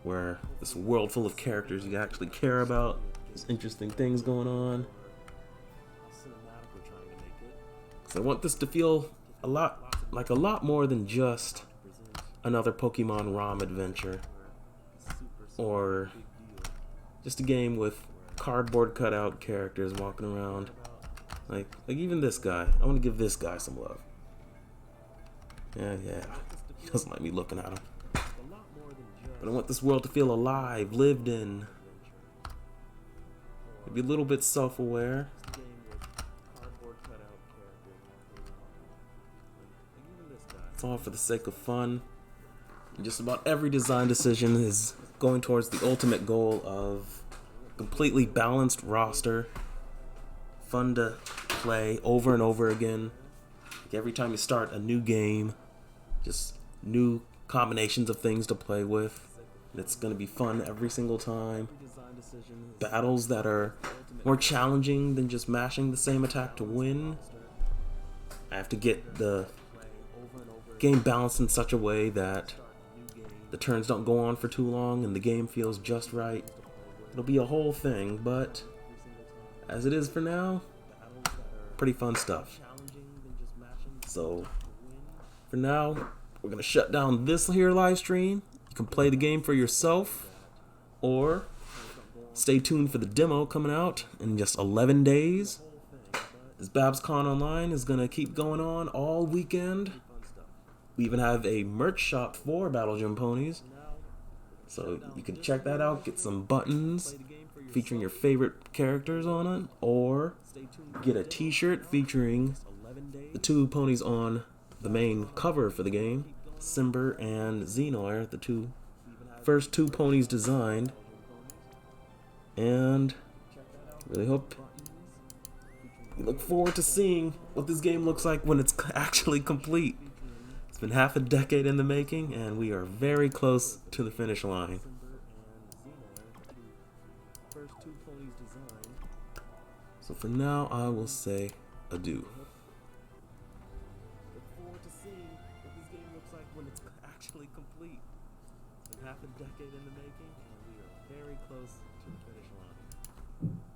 where this world full of characters you actually care about, there's interesting things going on. So I want this to feel a lot more than just another Pokemon ROM adventure, or just a game with cardboard cutout characters walking around. Like even this guy. I want to give this guy some love. Yeah. He doesn't like me looking at him. But I want this world to feel alive, lived in. Maybe a little bit self-aware. It's all for the sake of fun. And just about every design decision is going towards the ultimate goal of completely balanced roster. Fun to play over and over again. Like every time you start a new game, just new combinations of things to play with. And it's going to be fun every single time. Battles that are more challenging than just mashing the same attack to win. I have to get the game balanced in such a way that the turns don't go on for too long and the game feels just right. It'll be a whole thing, but as it is for now, pretty fun stuff. So, for now, we're going to shut down this here live stream. You can play the game for yourself, or stay tuned for the demo coming out in just 11 days. This BABSConline is going to keep going on all weekend. We even have a merch shop for Battle Gym Ponies, so you can check that out, get some buttons featuring your favorite characters on it, or get a t-shirt featuring the 2 ponies on the main cover for the game, Simber and Xenor, the first 2 ponies designed. And really hope you look forward to seeing what this game looks like when it's actually complete. It's been half a decade in the making, and we are very close to the finish line. So for now, I will say adieu. actually complete. It's been half a decade in the making, and we are very close to the finish line.